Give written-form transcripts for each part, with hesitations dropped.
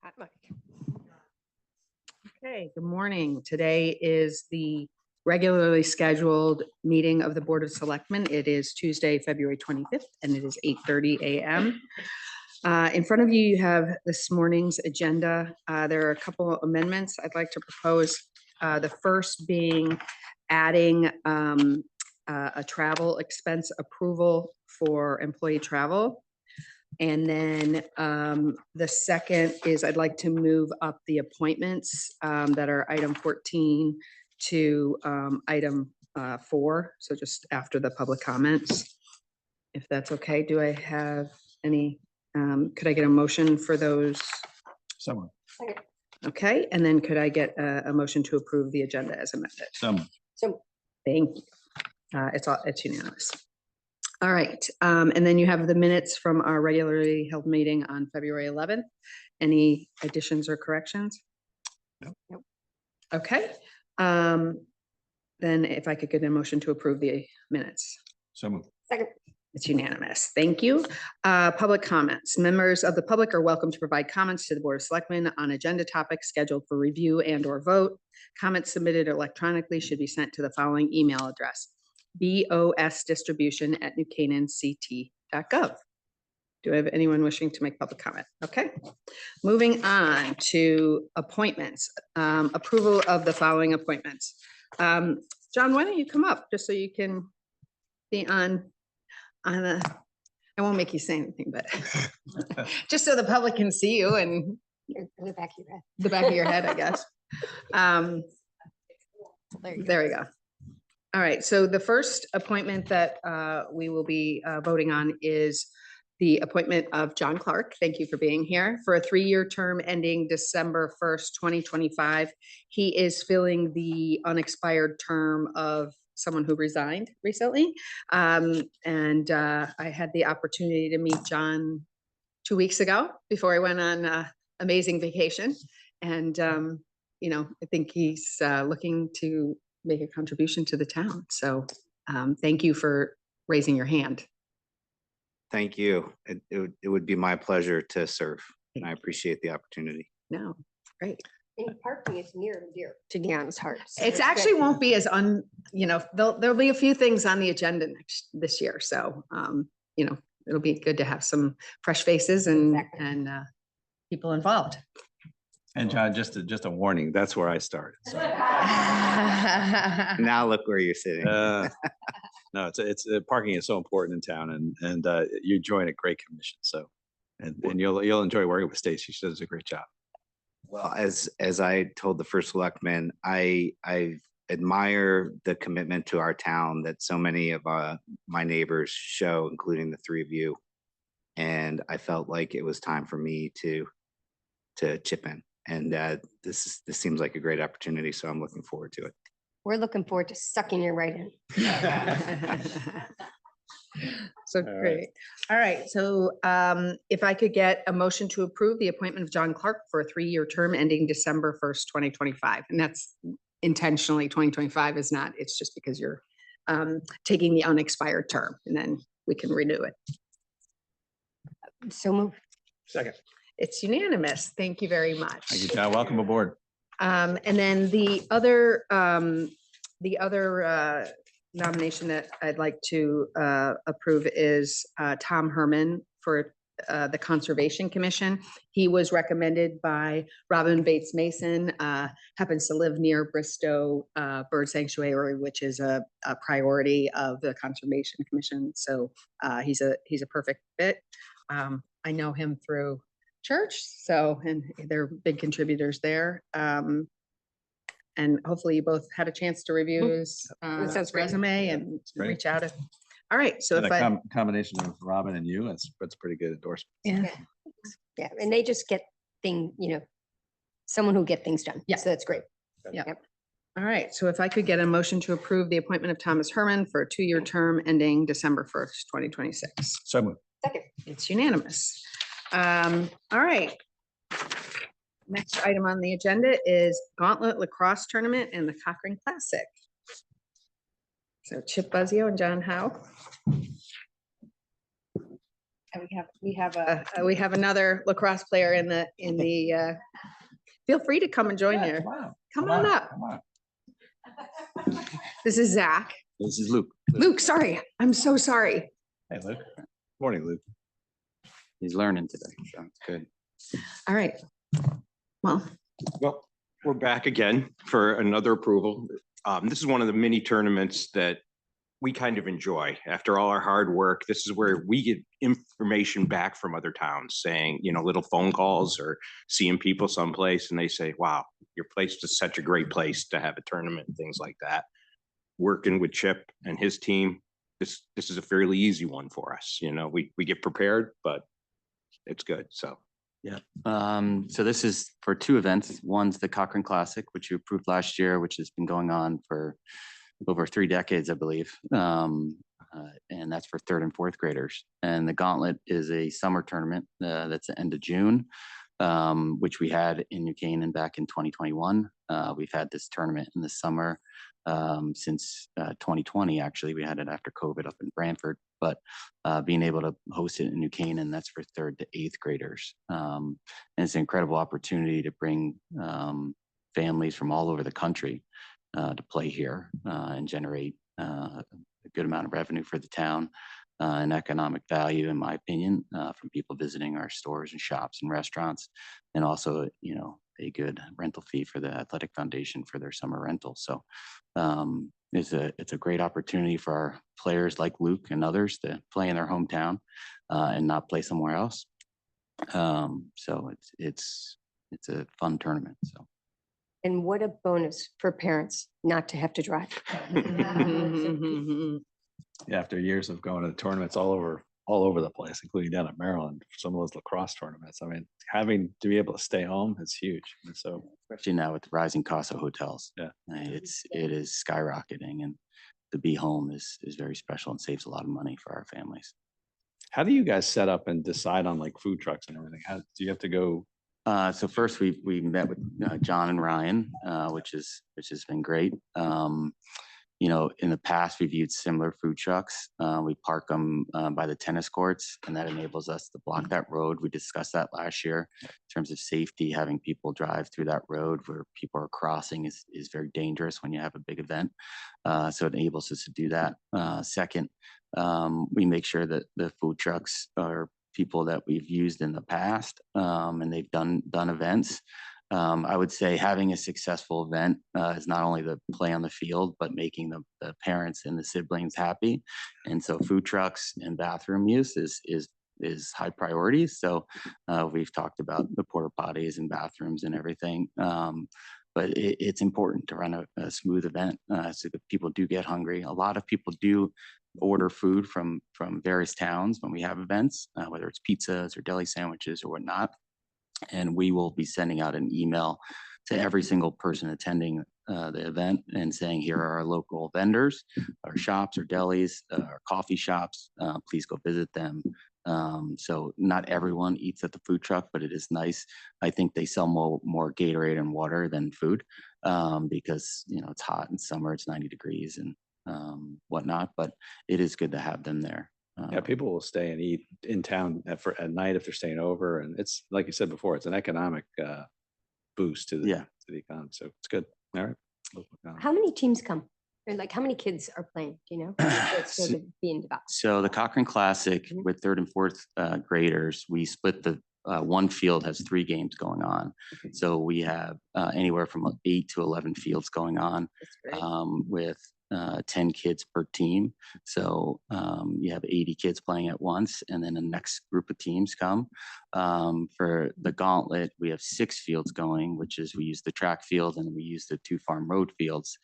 Hot mic. Okay, good morning. Today is the regularly scheduled meeting of the Board of Selectmen. It is Tuesday, February 25th, and it is 8:30 a.m. In front of you, you have this morning's agenda. There are a couple of amendments I'd like to propose. The first being adding a travel expense approval for employee travel. And then the second is I'd like to move up the appointments that are item 14 to item 4. So just after the public comments, if that's okay. Do I have any, could I get a motion for those? Someone. Okay, and then could I get a motion to approve the agenda as amended? Someone. So Thank you. It's unanimous. All right, and then you have the minutes from our regularly held meeting on February 11th. Any additions or corrections? Nope. Okay, then if I could get a motion to approve the minutes. Someone. second. It's unanimous. Thank you. Public comments. Members of the public are welcome to provide comments to the Board of Selectmen on agenda topics scheduled for review and or vote. Comments submitted electronically should be sent to the following email address: bosdistribution@newcanaanct.gov. Do I have anyone wishing to make public comment? Okay. Moving on to appointments. Approval of the following appointments. John, why don't you come up just so you can be on a, I won't make you say anything, but just so the public can see you and In the back of your head. the back of your head, I guess. There we go. All right, so the first appointment that we will be voting on is the appointment of John Clark. Thank you for being here for a 3-year term ending December 1st, 2025. He is filling the unexpired term of someone who resigned recently. I had the opportunity to meet John 2 weeks ago before I went on an amazing vacation. And, you know, I think he's looking to make a contribution to the town. So thank you for raising your hand. Thank you. It would be my pleasure to serve, and I appreciate the opportunity. No, great. And parking is near and dear to Deanna's heart. So It's it's actually good. won't be as you know, there'll be a few things on the agenda this year. So, you know, it'll be good to have some fresh faces and, Exactly. and people involved. And John, just a warning, that's where I started. So. Now look where you're sitting. No, it's parking is so important in town, and you join a great commission. So, and you'll enjoy working with Stacy. She does a great job. Well, as I told the first selectman, I admire the commitment to our town that so many of my neighbors show, including the 3 of you. And I felt like it was time for me to chip in. And this seems like a great opportunity, so I'm looking forward to it. We're looking forward to sucking you right in. So great. All right. So if I could get a motion to approve the appointment of John Clark for a 3-year term ending December 1st, 2025. And that's intentionally 2025 is not, it's just because you're taking the unexpired term and then we can renew it. So moved. Second. It's unanimous. Thank you very much. Thank you, John. Welcome aboard. And then the other nomination that I'd like to approve is Tom Herman for the Conservation Commission. He was recommended by Robin Bates Mason, happens to live near Bristow Bird Sanctuary, which is a priority of the Conservation Commission. So he's a perfect fit. I know him through church, so, and they're big contributors there. And hopefully you both had a chance to review his sounds great. resume and Great. reach out. All right, so And if a combination of Robin and you, that's pretty good endorsement. yeah, Yeah, and they just get someone who get things done. Yeah. So that's great. Yeah. Yep. All right, so if I could get a motion to approve the appointment of Thomas Herman for a 2-year term ending December 1st, 2026. So moved. Second. It's unanimous. All right. Next item on the agenda is Gauntlet Lacrosse Tournament and the Cochrane Classic. So Chip Buzzio and John Howe. We have another lacrosse player in the, feel free to come and join here. Come on up. This is Zach. This is Luke. Luke, sorry. I'm so sorry. Hey, Luke. Morning, Luke. He's learning today, so it's good. All right. Well, Well, we're back again for another approval. This is one of the mini tournaments that we kind of enjoy. After all our hard work, this is where we get information back from other towns saying, you know, little phone calls or seeing people someplace and they say, wow, your place is such a great place to have a tournament and things like that. Working with Chip and his team, this is a fairly easy one for us. You know, we get prepared, but it's good. So. Yeah. So this is for two events. One's the Cochrane Classic, which you approved last year, which has been going on for over 3 decades, I believe. And that's for 3rd and 4th graders. And the Gauntlet is a summer tournament that's the end of June, which we had in New Canaan back in 2021. We've had this tournament in the summer since 2020. Actually, we had it after COVID up in Brantford, but being able to host it in New Canaan, that's for 3rd to 8th graders. And it's an incredible opportunity to bring families from all over the country to play here and generate a good amount of revenue for the town and economic value, in my opinion, from people visiting our stores and shops and restaurants, and also, you know, a good rental fee for the Athletic Foundation for their summer rental. So it's a great opportunity for our players like Luke and others to play in their hometown and not play somewhere else. So it's a fun tournament. So. And what a bonus for parents not to have to drive. Yeah, after years of going to tournaments all over the place, including down at Maryland, some of those lacrosse tournaments. I mean, having to be able to stay home is huge. And so, especially now with the rising cost of hotels, yeah, it is skyrocketing, and to be home is very special and saves a lot of money for our families. how do you guys set up and decide on like food trucks and everything? How do you have to go? So first we met with John and Ryan, which has been great. You know, in the past we've used similar food trucks. We park them by the tennis courts, and that enables us to block that road. We discussed that last year in terms of safety. Having people drive through that road where people are crossing is very dangerous when you have a big event. So it enables us to do that. Second, we make sure that the food trucks are people that we've used in the past, and they've done events. I would say having a successful event is not only the play on the field, but making the parents and the siblings happy. And so food trucks and bathroom use is high priority. So we've talked about the porta potties and bathrooms and everything. But it's important to run a smooth event so that people do get hungry. A lot of people do order food from various towns when we have events, whether it's pizzas or deli sandwiches or whatnot. And we will be sending out an email to every single person attending the event and saying, here are our local vendors, our shops or delis, our coffee shops. Please go visit them. So not everyone eats at the food truck, but it is nice. I think they sell more Gatorade and water than food because, you know, it's hot in summer, it's 90 degrees and whatnot, but it is good to have them there. Yeah, people will stay and eat in town at night if they're staying over, and it's like you said before, it's an economic boost to the economy. So it's good. All right. How many teams come? Or like how many kids are playing? Do you know? It's sort of being developed. So the Cochrane Classic with 3rd and 4th graders, we split the one field has 3 games going on. So we have anywhere from 8 to 11 fields going on with 10 kids per team. So you have 80 kids playing at once, and then the next group of teams come. For the Gauntlet, we have 6 fields going, which is we use the track field and we use the 2 farm road fields.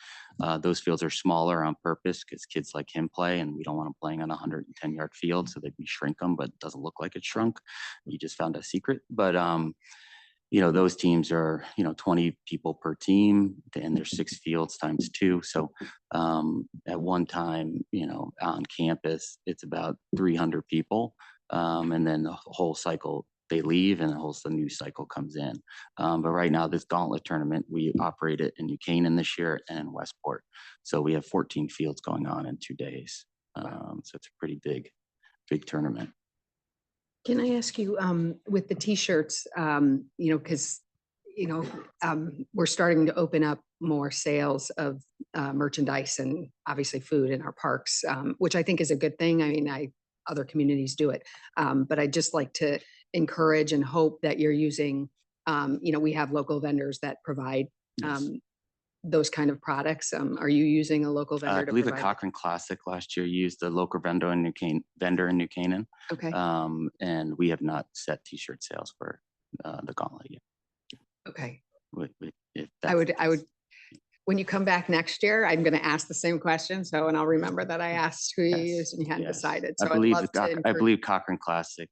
Those fields are smaller on purpose because kids like him play, and we don't want them playing on a 110-yard field, so we shrink them, but it doesn't look like it's shrunk. You just found a secret. But you know, those teams are, you know, 20 people per team, and there's 6 fields times 2. So at one time, you know, on campus, it's about 300 people. And then the whole cycle, they leave and the new cycle comes in. But right now, this Gauntlet tournament, we operate it in New Canaan this year and in Westport. So we have 14 fields going on in 2 days. So it's a pretty big tournament. Can I ask you, with the t-shirts, because, we're starting to open up more sales of merchandise and obviously food in our parks, which I think is a good thing. I mean, other communities do it. But I'd just like to encourage and hope that you're using, we have local vendors that provide Yes. those kind of products. Are you using a local vendor? I to believe the provide it? Cochrane Classic last year used a local vendor in New Canaan. Okay, And we have not set t-shirt sales for the gauntlet yet. okay. If I would, that's- when you come back next year, I'm gonna ask the same question. So, and I'll remember that I asked who you Yes, used and you hadn't yes. decided. I So I'd believe love to I encourage- believe Cochrane Classic.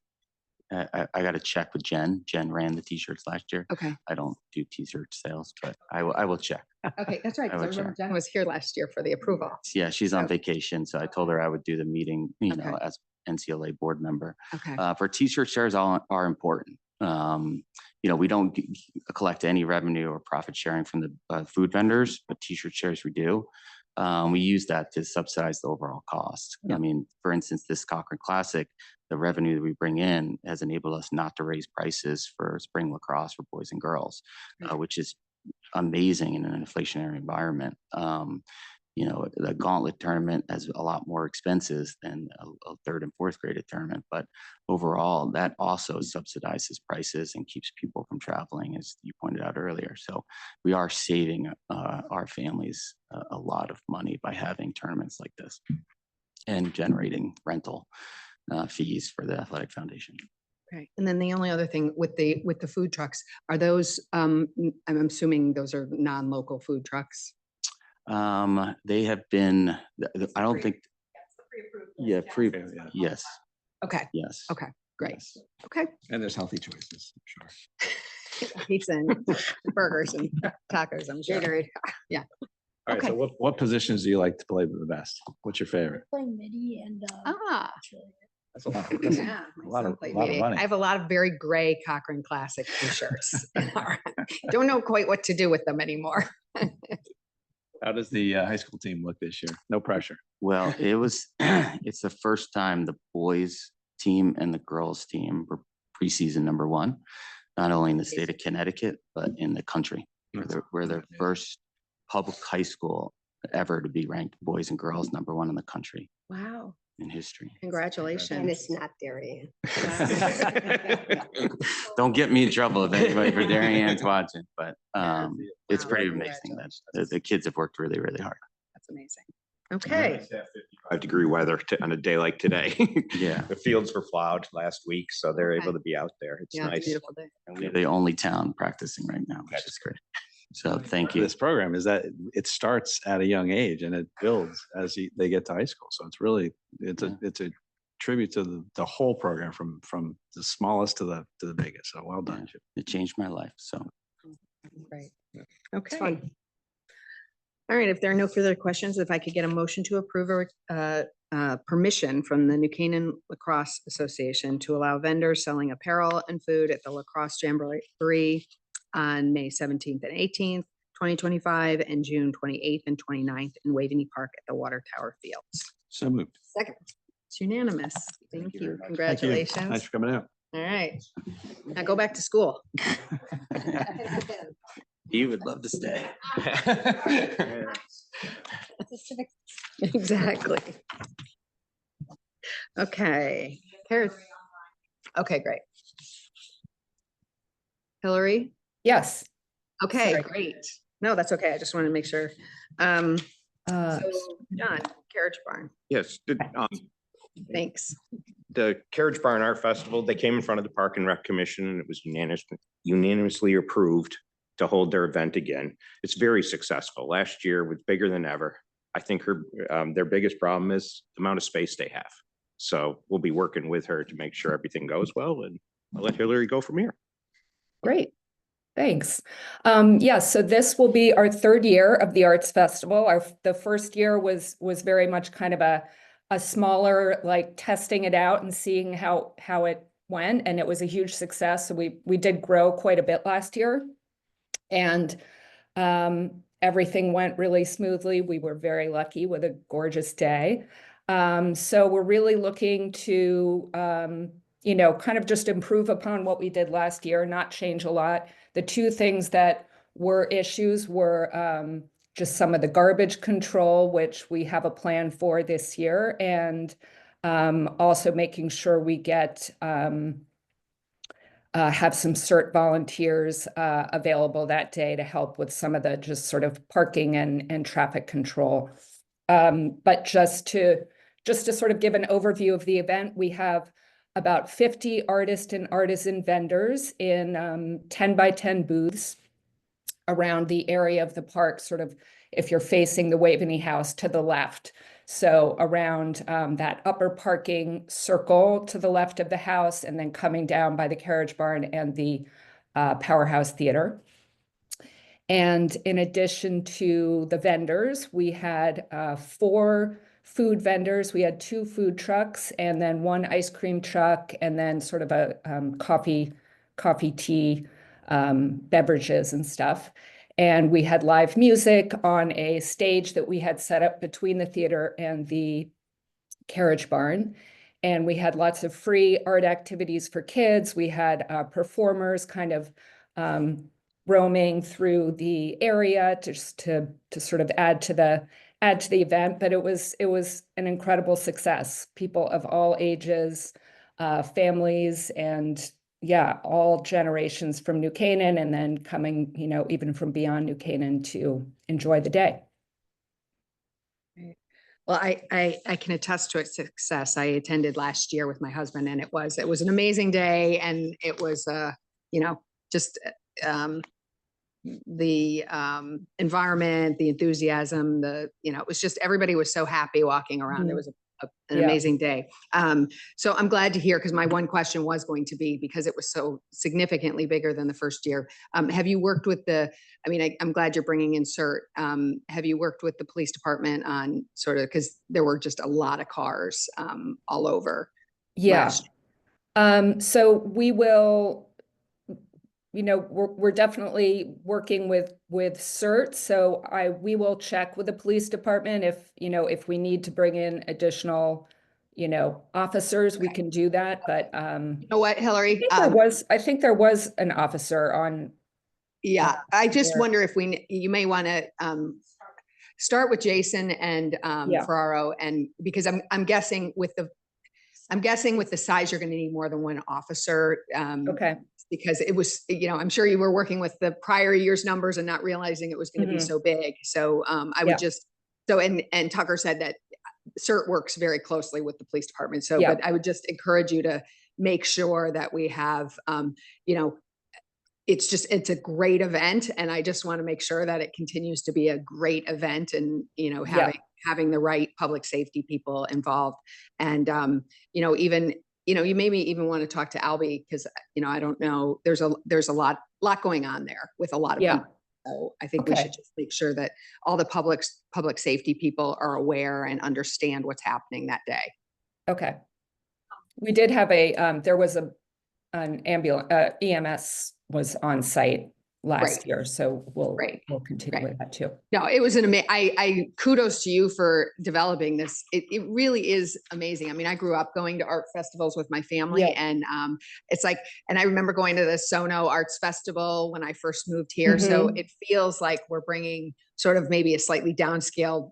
I got to check with Jen. Jen ran the t-shirts last year. Okay, I don't do t-shirt sales, but I will check. okay, that's right. 'cause I would remember check. Jen was here last year for the approval. Yeah, she's on So- vacation, so I told her I would do the meeting, Okay. as NCLA board member. Okay, For t-shirt shares are important. We don't collect any revenue or profit sharing from the food vendors, but t-shirt shares we do. We use that to subsidize the overall cost. Yeah. I mean, for instance, this Cochrane Classic, the revenue that we bring in has enabled us not to raise prices for spring lacrosse for boys and girls, Right. which is amazing in an inflationary environment. The gauntlet tournament has a lot more expenses than a third and fourth graded tournament, but overall that also subsidizes prices and keeps people from traveling, as you pointed out earlier. So we are saving our families a lot of money by having tournaments like this and generating rental fees for the athletic foundation. okay. And then the only other thing with the food trucks, are those, I'm assuming those are non-local food trucks? They have been, I don't think, yeah, Yeah. yes, Okay, yes. okay, great. yes. Okay. And there's healthy choices, I'm sure. Pizza and burgers and tacos, I'm sure. Gatorade. All right, so Okay. what positions do you like to play the best? What's your favorite? Playing MIDI and Ah, it's really good. That's a lot. That's a yeah. my lot son of- played lot of media. money. I have a lot of very gray Cochrane Classic t-shirts. Don't know quite what to do with them anymore. How does the high school team look this year? No pressure. Well, it's the first time the boys team and the girls team were preseason number one, not only in the state of Connecticut, but in the country. We're the Yeah. first public high school ever to be ranked boys and girls number one in the country Wow, in history. And congratulations. it's not Darien. Don't get me in trouble if anybody for Darien watching, but it's Wow, pretty amazing that the kids have worked really, really hard. That's amazing. Okay, 55-degree weather on a day like today. Yeah. The fields were plowed last week, so they're Okay. able to be out there. It's yeah, it's a nice. beautiful day. And we're the only town practicing right now, which is great. So thank you. This program is that it starts at a young age and it builds as they get to high school. So it's really, it's a tribute to the whole program from the smallest to the biggest. So well done. Chip. It changed my life. So Great. It's Okay. fun. All right, if there are no further questions, if I could get a motion to approve permission from the New Canaan Lacrosse Association to allow vendors selling apparel and food at the Lacrosse Jamboree on May 17th and 18th, 2025, and June 28th and 29th in Waveney Park at the Water Tower Fields. So moved. Second. It's unanimous. Thank you very you. much. Thank you. Congratulations. Thanks for coming out. All right. Now go back to school. you would love to stay. Exactly. Okay. Okay, great. Hillary? Yes. Okay, Sorry. great. No, that's okay. I just wanted to make sure. So, John, Carriage Barn, Yes, thanks. the Carriage Barn Art Festival, they came in front of the Park and Rec Commission and it was unanimously approved to hold their event again. It's very successful. Last year was bigger than ever. I think their biggest problem is the amount of space they have. So we'll be working with her to make sure everything goes well, and I'll let Hillary go from here. Great. Thanks. So this will be our third year of the Arts Festival. The first year was very much kind of a smaller, like testing it out and seeing how it went, and it was a huge success. So we did grow quite a bit last year, and everything went really smoothly. We were very lucky with a gorgeous day. So we're really looking to you know, kind of just improve upon what we did last year, not change a lot. The two things that were issues were just some of the garbage control, which we have a plan for this year, and also making sure we get have some CERT volunteers available that day to help with some of the just sort of parking and traffic control. But just to sort of give an overview of the event, we have about 50 artist and artisan vendors in 10 by 10 booths around the area of the park, sort of if you're facing the Waveney House to the left. So around that upper parking circle to the left of the house, and then coming down by the carriage barn and the Powerhouse Theater. And in addition to the vendors, we had 4 food vendors. We had 2 food trucks and then 1 ice cream truck, and then sort of a coffee, tea, beverages and stuff. And we had live music on a stage that we had set up between the theater and the carriage barn. And we had lots of free art activities for kids. We had performers kind of roaming through the area just to sort of add to the event. But it was an incredible success. People of all ages, families, and yeah, all generations from New Canaan, and then coming, you know, even from beyond New Canaan to enjoy the day. Well, I can attest to its success. I attended last year with my husband, and it was an amazing day, and it was you know, just the environment, the enthusiasm, you know, it was just everybody was so happy walking around. It was an amazing day. So I'm glad to hear, because my one question was going to be, because it was so significantly bigger than the first year. Have you worked with I mean, I'm glad you're bringing in CERT. Have you worked with the police department on sort of, because there were just a lot of cars all over. Yeah. So we will, you know, we're definitely working with CERT. So we will check with the police department if, you know, if we need to bring in additional, you know, officers, we can do that. But you know what, Hillary? I think there was an officer on. Yeah, I just wonder if you may want to start with Jason and Ferraro, and because I'm guessing with the size, you're going to need more than one officer. Okay. Because it was, you know, I'm sure you were working with the prior year's numbers and not realizing it was going to be so big. So I would just, and Tucker said that CERT works very closely with the police department. So, but I would just encourage you to make sure that we have, you know, it's a great event, and I just want to make sure that it continues to be a great event, and, you know, having the right public safety people involved. And, you know, even, you know, you maybe even want to talk to Albie, because, you know, I don't know, there's a lot going on there with a lot of people. So I think we should just make sure that all the public safety people are aware and understand what's happening that day. Okay. We did have there was an ambulance, EMS was on site last year, so we'll continue with that too. No, it was I kudos to you for developing this. It really is amazing. I mean, I grew up going to art festivals with my family, and it's like, and I remember going to the Sono Arts Festival when I first moved here. So it feels like we're bringing sort of maybe a slightly downscaled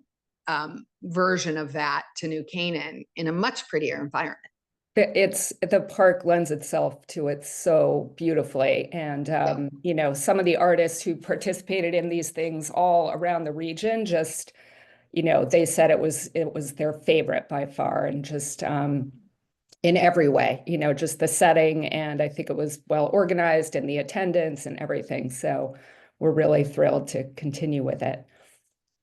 version of that to New Canaan in a much prettier environment. The park lends itself to it so beautifully. And, you know, some of the artists who participated in these things all around the region, just, you know, they said it was their favorite by far, and just in every way, you know, just the setting. And I think it was well organized, and the attendance and everything. So we're really thrilled to continue with it.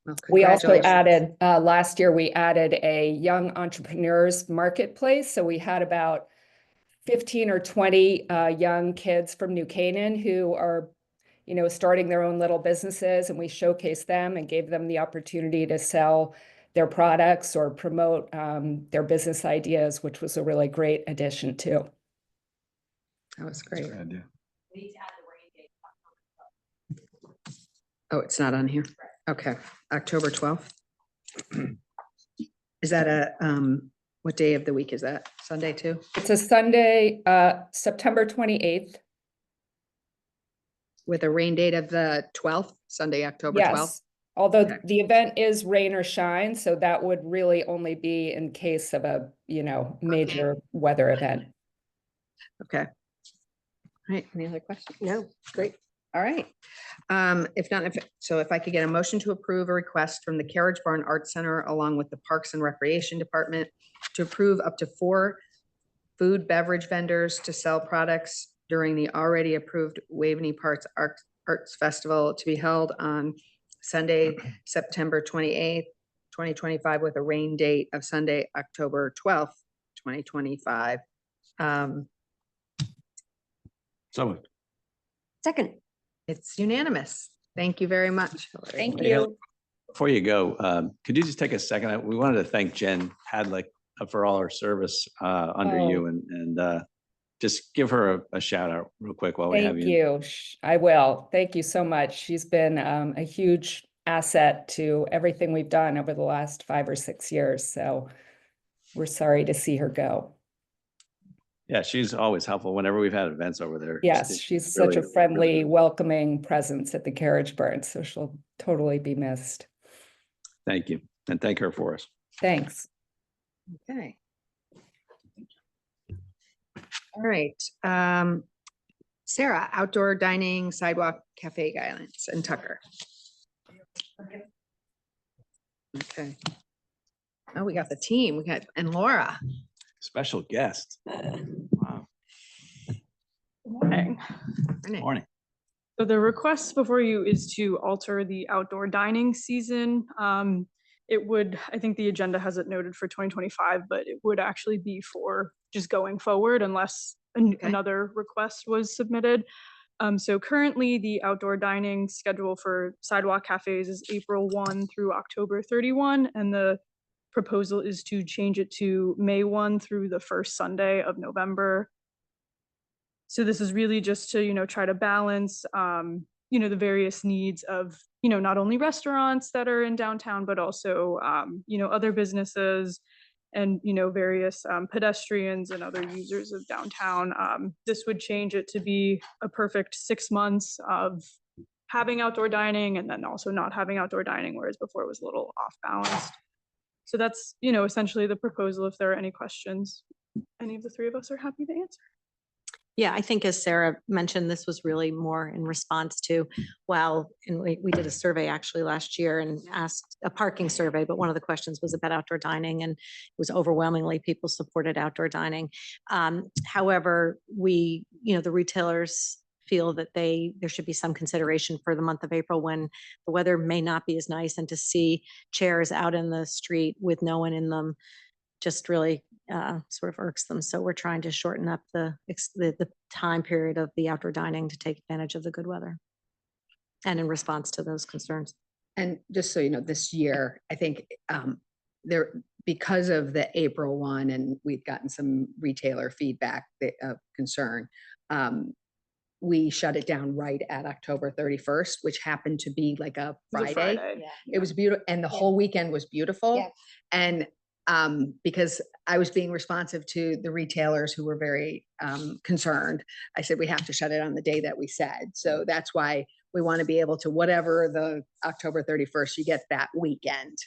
Well, we also added, last year, we added a young entrepreneurs marketplace. So we had about 15 or 20 young kids from New Canaan who are, you know, starting their own little businesses, and we showcased them and gave them the opportunity to sell their products or promote their business ideas, which was a really great addition too. That was great. Good idea. Oh, it's not on here. Okay, October 12th. Is that what day of the week is that? Sunday too, It's a Sunday, September 28th. with a rain date of the 12th, Sunday, October 12th. Yes, although Okay. the event is rain or shine, so that would really only be in case of a, major weather event. Okay. All right, any other questions? No, great. All right. If not, if I could get a motion to approve a request from the Carriage Barn Arts Center along with the Parks and Recreation Department to approve up to 4 food beverage vendors to sell products during the already approved Waveney Arts Festival to be held on Sunday, September 28th, 2025, with a rain date of Sunday, October 12th, 2025. So moved. Second. It's unanimous. Thank you very much. Hillary. Thank Hey, you. Before you go, could you just take a second? We wanted to thank Jen Hadlick for all her service under Oh. you and just give her a shout out real quick while we have Thank you. you. I will. Thank you so much. She's been a huge asset to everything we've done over the last 5 or 6 years. So we're sorry to see her go. Yeah, she's always helpful whenever we've had events over there. Yes, she's such a really- friendly, welcoming presence at the Carriage Barn, so she'll totally be missed. Thank you. And thank her for us. Thanks. Okay. All right. Sarah, outdoor dining, sidewalk, cafe guidelines, and Tucker. Okay. Oh, we got the team. And Laura. Special guest. Wow. Morning. Morning. Morning. So the request before you is to alter the outdoor dining season. It would, I think the agenda has it noted for 2025, but it would actually be for just going forward unless another request was submitted. So currently the outdoor dining schedule for sidewalk cafes is April 1 through October 31, and the proposal is to change it to May 1 through the first Sunday of November. So this is really just to, try to balance, the various needs of, not only restaurants that are in downtown, but also, other businesses and, various pedestrians and other users of downtown. This would change it to be a perfect 6 months of having outdoor dining and then also not having outdoor dining, whereas before it was a little off balanced. So that's, essentially the proposal. If there are any questions, any of the three of us are happy to answer. Yeah, I think as Sarah mentioned, this was really more in response to, and we did a survey actually last year and asked a parking survey, but one of the questions was about outdoor dining, and it was overwhelmingly people supported outdoor dining. However, the retailers feel that there should be some consideration for the month of April when the weather may not be as nice, and to see chairs out in the street with no one in them just really sort of irks them. So we're trying to shorten up the time period of the outdoor dining to take advantage of the good weather and in response to those concerns. And just so you know, this year, I think because of the April 1, and we've gotten some retailer feedback of concern, we shut it down right at October 31st, which happened to be like a Friday. It was beautiful, and the whole weekend was beautiful. Yeah. And because I was being responsive to the retailers who were very concerned, I said, we have to shut it on the day that we said. So that's why we want to be able to, whatever the October 31st, you get that weekend.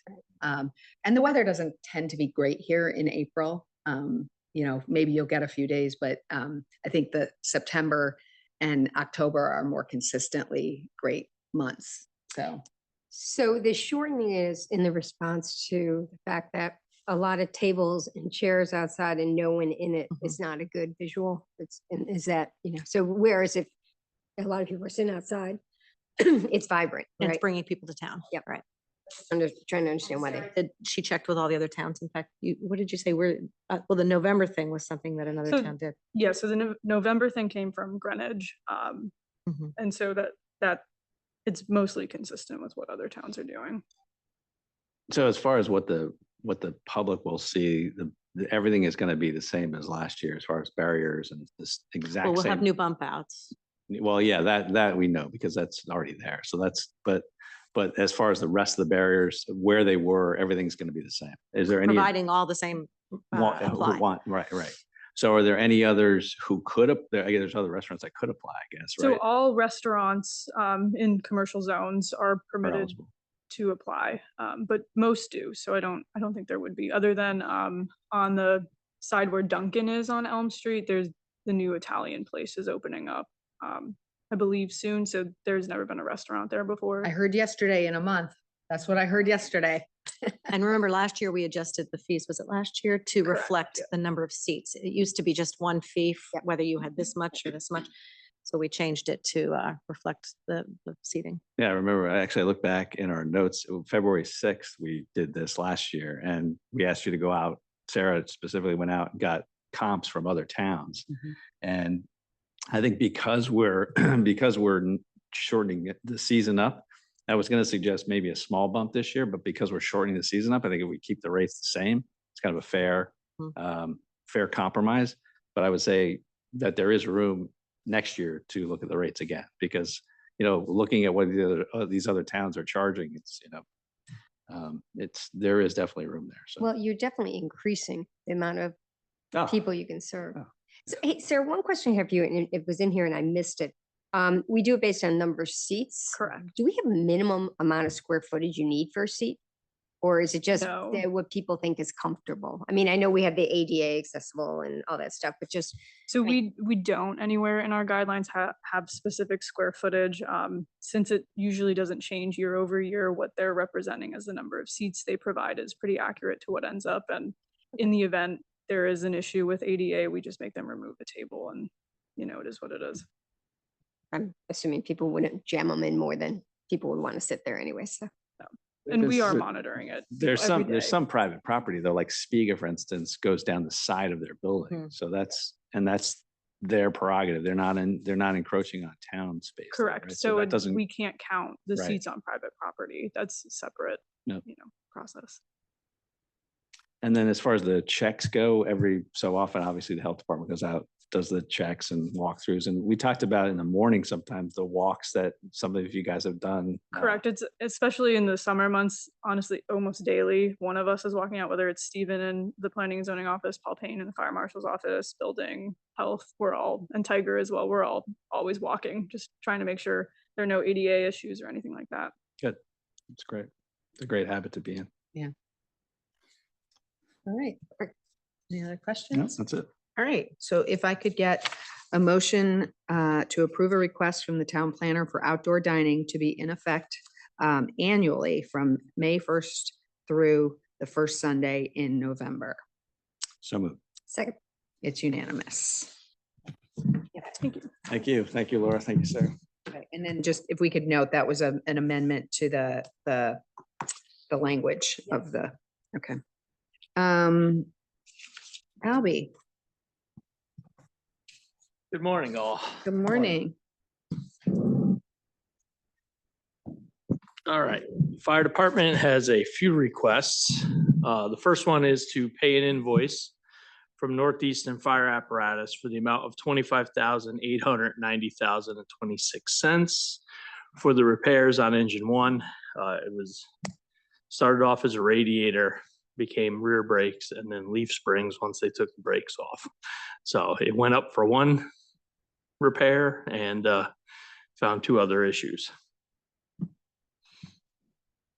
And the weather doesn't tend to be great here in April. Maybe you'll get a few days, but I think that September and October are more consistently great months. So the shortening is in the response to the fact that a lot of tables and chairs outside and no one in it is not a good visual. Is that, so whereas if a lot of people are sitting outside, it's vibrant, And right? it's bringing people to town. Yep. Right. I'm just trying to understand why they. She checked with all the other towns. In fact, what did you say? The November thing was something that another So- town did. Yeah, so the November thing came from Greenwich. Mhm. And so that it's mostly consistent with what other towns are doing. So as far as what the public will see, everything is going to be the same as last year as far as barriers and this exact Well, we'll have same. new bump outs. Well, yeah, that we know because that's already there. So but as far as the rest of the barriers, where they were, everything's going to be the same. Is there any? Providing all the same Want, apply. who want, right, right. So are there any others who could, I guess there's other restaurants that could apply, I guess, So right? all restaurants in commercial zones are Are permitted eligible. to apply, but most do. So I don't think there would be, other than on the side where Dunkin' is on Elm Street, there's the new Italian place is opening up, I believe soon. So there's never been a restaurant there before. I heard yesterday in a month. That's what I heard yesterday. And remember, last year we adjusted the fees, was it last year, to Correct, reflect yeah. the number of seats? It used to be just one fee, whether you had this much or this much. So we changed it to reflect the seating. Yeah, I remember, I looked back in our notes, February 6th, we did this last year and we asked you to go out. Sarah specifically went out and got comps from other towns. And I think because we're, because we're shortening the season up, I was going to suggest maybe a small bump this year, but because we're shortening the season up, I think if we keep the rates the same, it's kind of a fair, fair compromise. But I would say that there is room next year to look at the rates again, because, you know, looking at what the other, these other towns are charging, it's, you know, there is definitely room there. So. Well, you're definitely increasing the amount of Oh, people you can serve. Oh, So, hey, Sarah, one question I have for you, and it was in here and I missed it. We do it based on number of seats. Correct. Do we have a minimum amount of square footage you need for a seat? Or is it just No. what people think is comfortable? I mean, I know we have the ADA accessible and all that stuff, but just, So Right. we don't anywhere in our guidelines have specific square footage, since it usually doesn't change year over year. What they're representing as the number of seats they provide is pretty accurate to what ends up. And in the event there is an issue with ADA, we just make them remove the table, and you know, it is what it is. I'm assuming people wouldn't jam them in more than people would want to sit there anyway, so. And we are There's- monitoring it. There's every there's day. some private property though, like Spiga, for instance, goes down the side of their building. So that's their prerogative. They're not encroaching on town space. there, Correct. right? So that doesn't, we can't count the Right. seats on private property. That's a separate, Yep. you know, process. and then as far as the checks go, every so often, obviously the health department goes out, does the checks and walkthroughs. And we talked about in the morning, sometimes the walks that some of you guys have done. Correct. It's especially in the summer months, honestly, almost daily. One of us is walking out, whether it's Stephen in the planning and zoning office, Paul Payne in the fire marshal's office, building, health, and Tiger as well. We're all always walking, just trying to make sure there are no ADA issues or anything like that. Good. It's great. It's a great habit to be in. All right. Any other No, questions? that's it. All right. So if I could get a motion to approve a request from the town planner for outdoor dining to be in effect annually from May 1st through the first Sunday in November. So moved. Second. It's unanimous. Thank you. Thank you. Thank you, Laura. Thank you, Sarah. Okay, and then just if we could note, that was an amendment to the language of the, okay. Albie, Good morning, all. good morning. All right, fire department has a few requests. The first one is to pay an invoice from Northeastern Fire Apparatus for the amount of $25,890.26 for the repairs on engine one. It was started off as a radiator, became rear brakes, and then leaf springs once they took the brakes off. So it went up for one repair and found two other issues.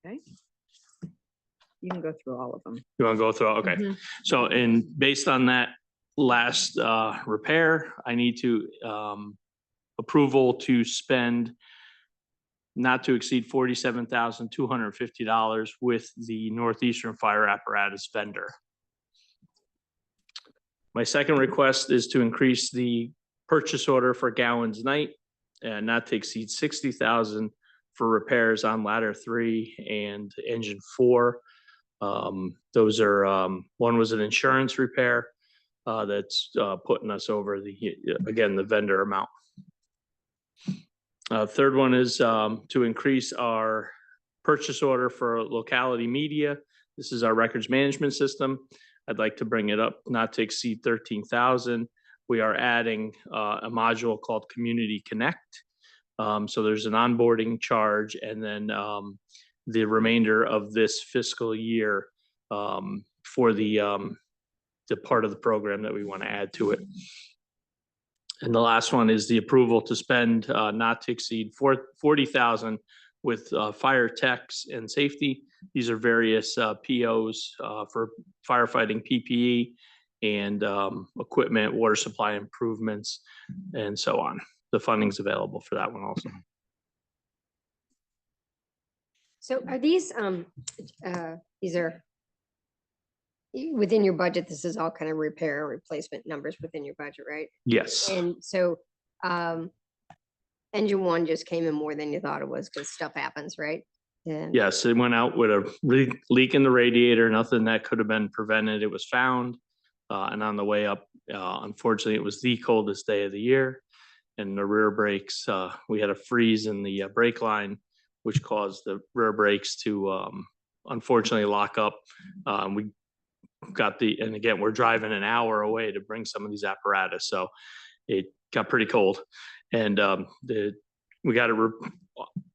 Okay. You can go through all of them. You want to go through? Okay. Mhm. So, and based on that last repair, I need to approval to spend not to exceed $47,250 with the Northeastern Fire Apparatus vendor. My second request is to increase the purchase order for Gowan's Night and not to exceed 60,000 for repairs on ladder 3 and engine 4. Those are, one was an insurance repair that's putting us over the vendor amount. Third one is to increase our purchase order for locality media. This is our records management system. I'd like to bring it up not to exceed 13,000. We are adding a module called Community Connect. So there's an onboarding charge, and then the remainder of this fiscal year for the the part of the program that we want to add to it. And the last one is the approval to spend not to exceed 40,000 with fire techs and safety. These are various POs for firefighting PPE and equipment, water supply improvements, and so on. The funding's available for that one also. So are these are within your budget? This is all kind of repair and replacement numbers within your budget, right? Yes. And so engine one just came in more than you thought it was because stuff happens, right? And Yes, it went out with a leak in the radiator, nothing that could have been prevented. It was found. And on the way up, unfortunately, it was the coldest day of the year. And the rear brakes, we had a freeze in the brake line, which caused the rear brakes to unfortunately lock up. We got and again, we're driving an hour away to bring some of these apparatus. So it got pretty cold. And we got it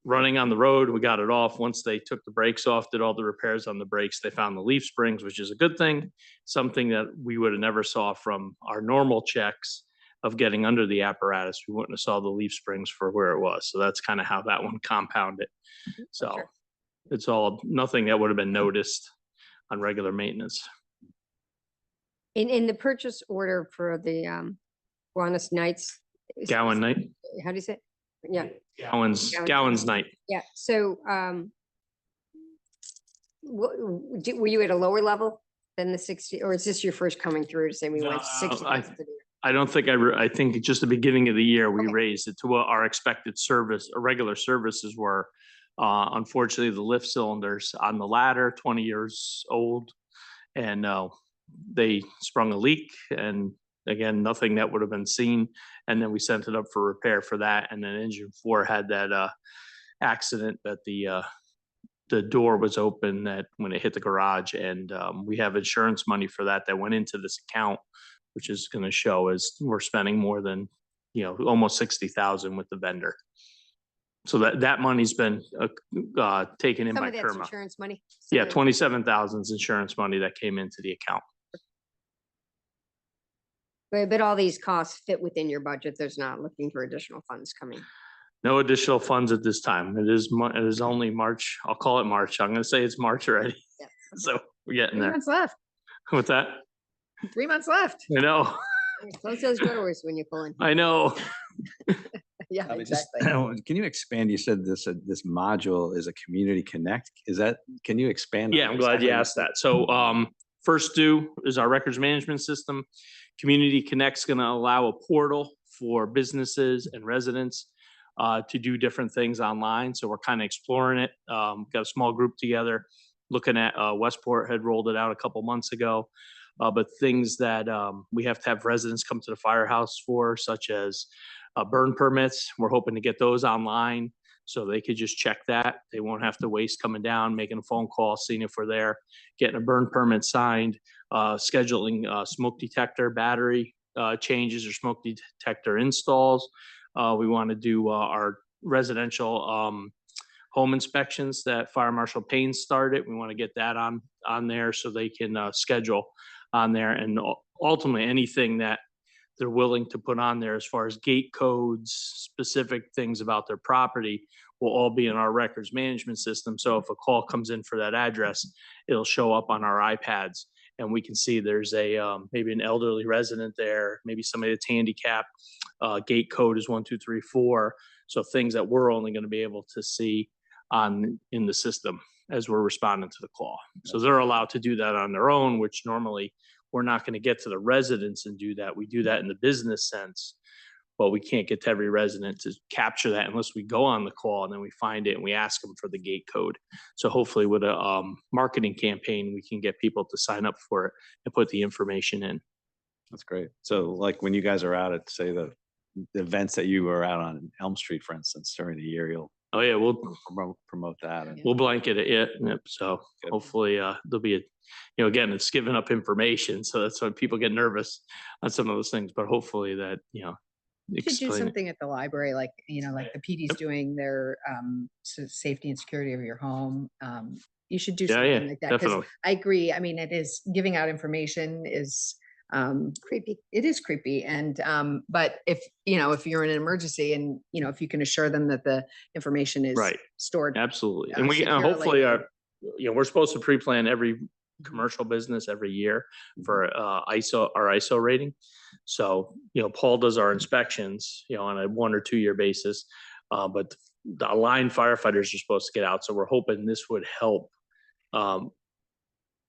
running on the road. We got it off. Once they took the brakes off, did all the repairs on the brakes, they found the leaf springs, which is a good thing. Something that we would have never saw from our normal checks of getting under the apparatus. We wouldn't have saw the leaf springs for where it was. So that's kind of how that one compounded. So Sure. it's all nothing that would have been noticed on regular maintenance. in the purchase order for the Kiwanis Nights. Gowan night, How do you say it? Yeah, Gowan's night. yeah. So were you at a lower level than the 60, or is this your first coming through to say we went No, 60,000 for the year? I don't think I think just the beginning of the year, we Okay. raised it to what our expected service, or regular services were. Unfortunately, the lift cylinders on the ladder, 20 years old, and they sprung a leak, and again, nothing that would have been seen. And then we sent it up for repair for that. And then engine 4 had that accident that the door was open that when it hit the garage, and we have insurance money for that went into this account, which is going to show as we're spending more than, almost 60,000 with the vendor. So that money's been taken in Some by of that's Kerma. insurance money. Some Yeah, of it's- 27,000 is insurance money that came into the account. But all these costs fit within your budget. There's not looking for additional funds coming. No additional funds at this time. It is only March. I'll call it March. I'm going to say it's March already. Yeah. So we're getting 3 there. months left. With that, 3 months left. I know, Close those doors when you pull in. I know. Yeah, I mean, just- exactly. Can you expand? You said this module is a community connect. Can you expand? on Yeah, I'm glad you exactly asked that. So first due is our records management system. Community Connect's going to allow a portal for businesses and residents to do different things online. So we're kind of exploring it. Got a small group together looking at Westport had rolled it out a couple months ago. But things that we have to have residents come to the firehouse for, such as burn permits. We're hoping to get those online so they could just check that. They won't have to waste coming down, making a phone call, seeing if we're there, getting a burn permit signed, scheduling smoke detector battery changes or smoke detector installs. We want to do our residential home inspections that Fire Marshal Payne started. We want to get that on there so they can schedule on there, and ultimately anything that they're willing to put on there as far as gate codes, specific things about their property will all be in our records management system. So if a call comes in for that address, it'll show up on our iPads, and we can see there's a maybe an elderly resident there, maybe somebody that's handicapped. Gate code is 1234. So things that we're only going to be able to see in the system as we're responding to the call. So they're allowed to do that on their own, which normally we're not going to get to the residents and do that. We do that in the business sense, but we can't get to every resident to capture that unless we go on the call and then we find it and we ask them for the gate code. So hopefully with a marketing campaign, we can get people to sign up for it and put the information in. That's great. So like when you guys are out at, say, the events that you were out on Elm Street, for instance, during the year, you'll Oh yeah, we'll promote that. And we'll blanket it. Yep. So Good. hopefully there'll be again, it's giving up information. So that's when people get nervous on some of those things, but hopefully that, You should do explain it. something at the library, like, like the PD's doing their safety and security of your home. You should do Yeah, yeah, something like that. 'Cause definitely. I agree. I mean, it is giving out information is Creepy. it is creepy. And, but if, if you're in an emergency and, if you can assure them that the information is Right. stored. Absolutely. And we, securely. hopefully we're supposed to pre-plan every commercial business every year for our ISO rating. So, Paul does our inspections, on a 1 or 2 year basis. But the line firefighters are supposed to get out. So we're hoping this would help.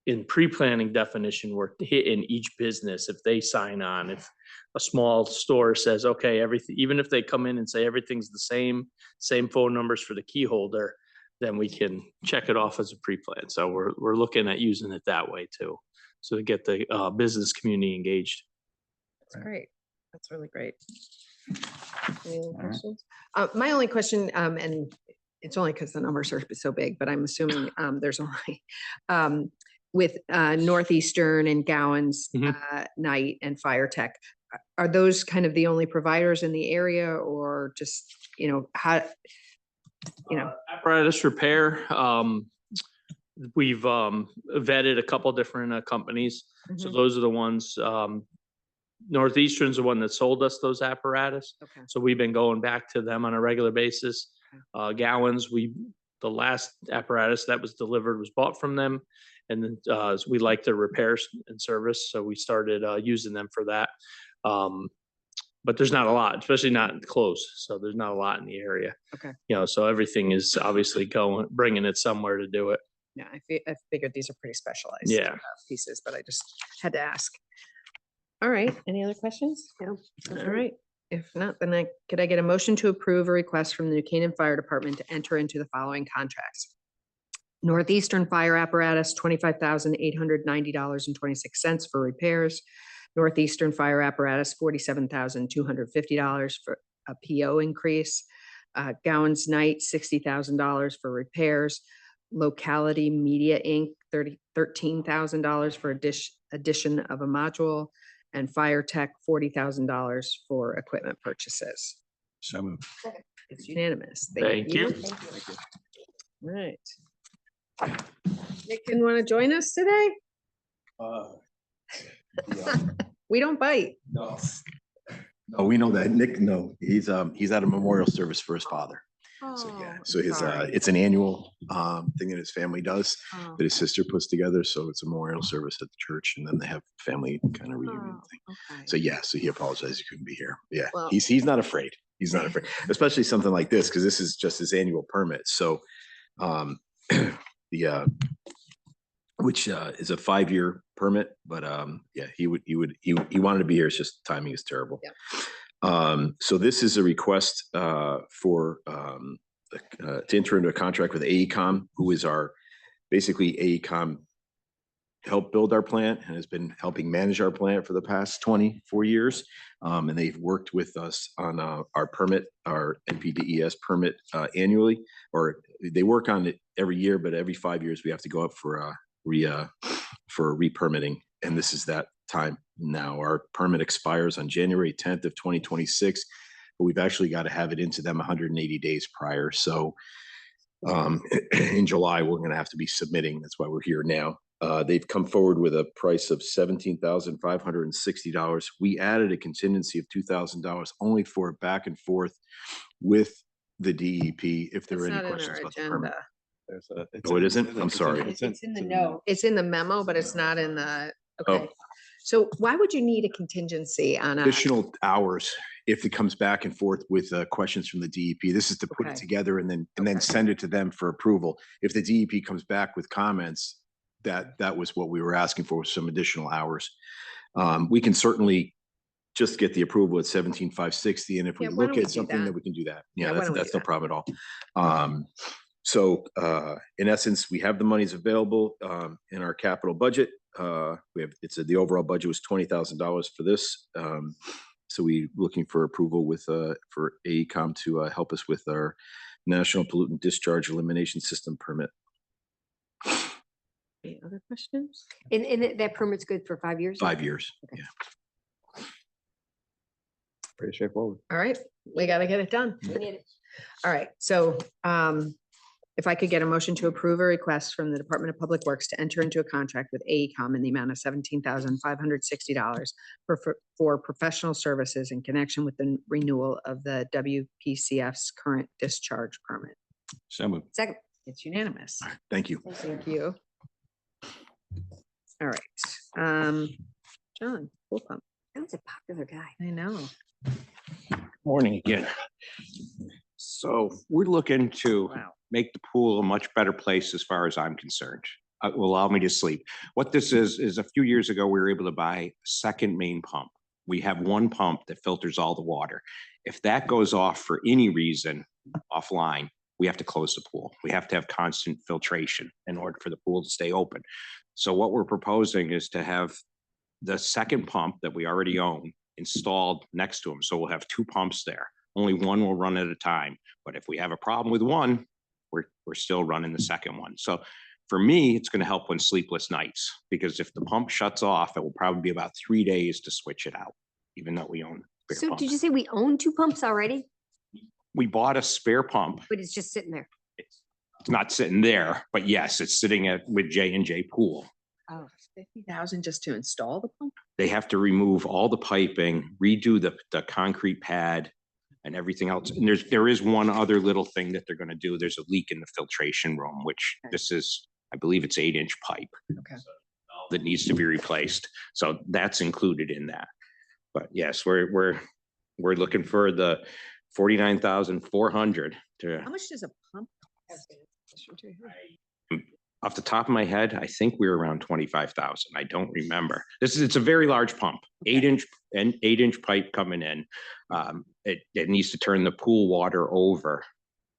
In pre-planning definition, we're hitting each business if they sign on. If a small store says, okay, everything, even if they come in and say everything's the same phone numbers for the key holder, then we can check it off as a pre-plan. So we're looking at using it that way too. So to get the business community engaged. That's great. That's really great. Any other right. questions? My only question, and it's only because the numbers are so big, but I'm assuming there's only with Northeastern and Gowan's Night and Fire Tech. Are those kind of the only providers in the area, or just how? Apparatus repair. We've vetted a couple different companies. So those are the ones. Northeastern's the one that sold us those apparatus. Okay. So we've been going back to them on a regular basis. Gowan's, the last apparatus that was delivered was bought from them. And then we like their repairs and service. So we started using them for that. But there's not a lot, especially not close. So there's not a lot in the area. Okay. So everything is obviously bringing it somewhere to do it. Yeah, I figured these are pretty specialized Yeah. pieces, but I just had to ask. All right, any other questions? No. All right, if not, then could I get a motion to approve a request from the New Canaan Fire Department to enter into the following contracts? Northeastern Fire Apparatus, $25,890.26 for repairs. Northeastern Fire Apparatus, $47,250 for a PO increase. Gowan's Night, $60,000 for repairs. Locality Media Inc., $13,000 for addition of a module. And Fire Tech, $40,000 for equipment purchases. So moved. It's unanimous. Thank you. All right. Nick, can want to join us today? We don't bite. No, we know that. Nick, no, he's at a memorial service for his father. So yeah, so his it's an annual thing that his family does that his sister puts together. So it's a memorial service at the church, and then they have family kind of reunion thing. Okay. So yeah, so he apologized he couldn't be here. Yeah, Well- he's not afraid. He's not afraid, especially something like this, because this is just his annual permit. So which is a 5-year permit, but yeah, he wanted to be here. It's just timing is terrible. Yeah. So this is a request for to enter into a contract with AECom, who is basically AECom helped build our plant and has been helping manage our plant for the past 24 years. And they've worked with us on our permit, our NPDES permit annually, or they work on it every year, but every 5 years we have to go up for re-permitting. And this is that time now. Our permit expires on January 10th of 2026, but we've actually got to have it into them 180 days prior. So in July, we're going to have to be submitting. That's why we're here now. They've come forward with a price of $17,560. We added a contingency of $2,000 only for back and forth with the DEP if there It's are not any in questions our about the permit. agenda. Oh, it isn't? I'm sorry. It's in the note. It's in the memo, but it's not in the, okay. Oh. So why would you need a contingency on a? Additional hours if it comes back and forth with questions from the DEP. This is to put it Okay. together and then send it to them for approval. If the DEP comes back with comments, that was what we were asking for, was some additional hours. We can certainly just get the approval at 17,560, and if we Yeah, why look don't we at do something that? that we can do that. Yeah, Yeah, why don't we that's do no that? problem at all. So in essence, we have the monies available in our capital budget. The overall budget was $20,000 for this. So we looking for approval for AECom to help us with our National Pollutant Discharge Elimination System permit. Any other questions? And that permit's good for 5 years? 5 years. Okay. Yeah. Pretty straightforward. All right, we got to get it done. We need it. All right, so If I could get a motion to approve a request from the Department of Public Works to enter into a contract with AECom in the amount of $17,560 for professional services in connection with the renewal of the WPCF's current discharge permit. So moved. Second. It's unanimous. Thank you. Thank you. All right. John, pool pump. That was a popular guy. I know. Morning again. So we're looking to Wow. make the pool a much better place as far as I'm concerned. It will allow me to sleep. What this is a few years ago, we were able to buy a second main pump. We have one pump that filters all the water. If that goes off for any reason offline, we have to close the pool. We have to have constant filtration in order for the pool to stay open. So what we're proposing is to have the second pump that we already own installed next to them. So we'll have two pumps there. Only one will run at a time. But if we have a problem with one, we're still running the second one. So for me, it's going to help on sleepless nights, because if the pump shuts off, it will probably be about 3 days to switch it out, even though we own spare So pumps. did you say we own two pumps already? We bought a spare pump. But it's just sitting there. It's not sitting there, but yes, it's sitting with J&J Pool. Oh, 50,000 just to install the pump? They have to remove all the piping, redo the concrete pad and everything else. And there is one other little thing that they're going to do. There's a leak in the filtration room, which this is, I believe it's 8-inch pipe. Okay. That needs to be replaced. So that's included in that. But yes, we're looking for the 49,400 to. How much does a pump cost? Off the top of my head, I think we were around 25,000. I don't remember. It's a very large pump, 8-inch pipe coming in. It needs to turn the pool water over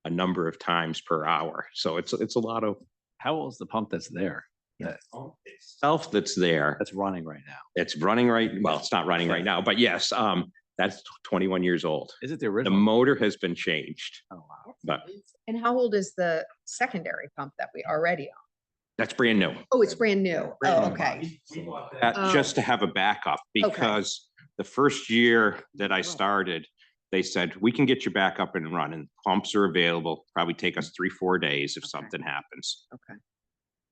a number of times per hour. So it's a lot of. How old is the pump that's there? Itself that's there. That's running right now. It's running right. Well, it's not running right now, but yes, that's 21 years old. Is it the The original? motor has been changed, Oh, wow. but And how old is the secondary pump that we already own? that's brand new. Oh, it's brand new. Oh, okay. Oh. Just to have a backup, because the first year that I started, they said, we can get you back up and running. Pumps are available. Probably take us 3-4 days if something happens. Okay.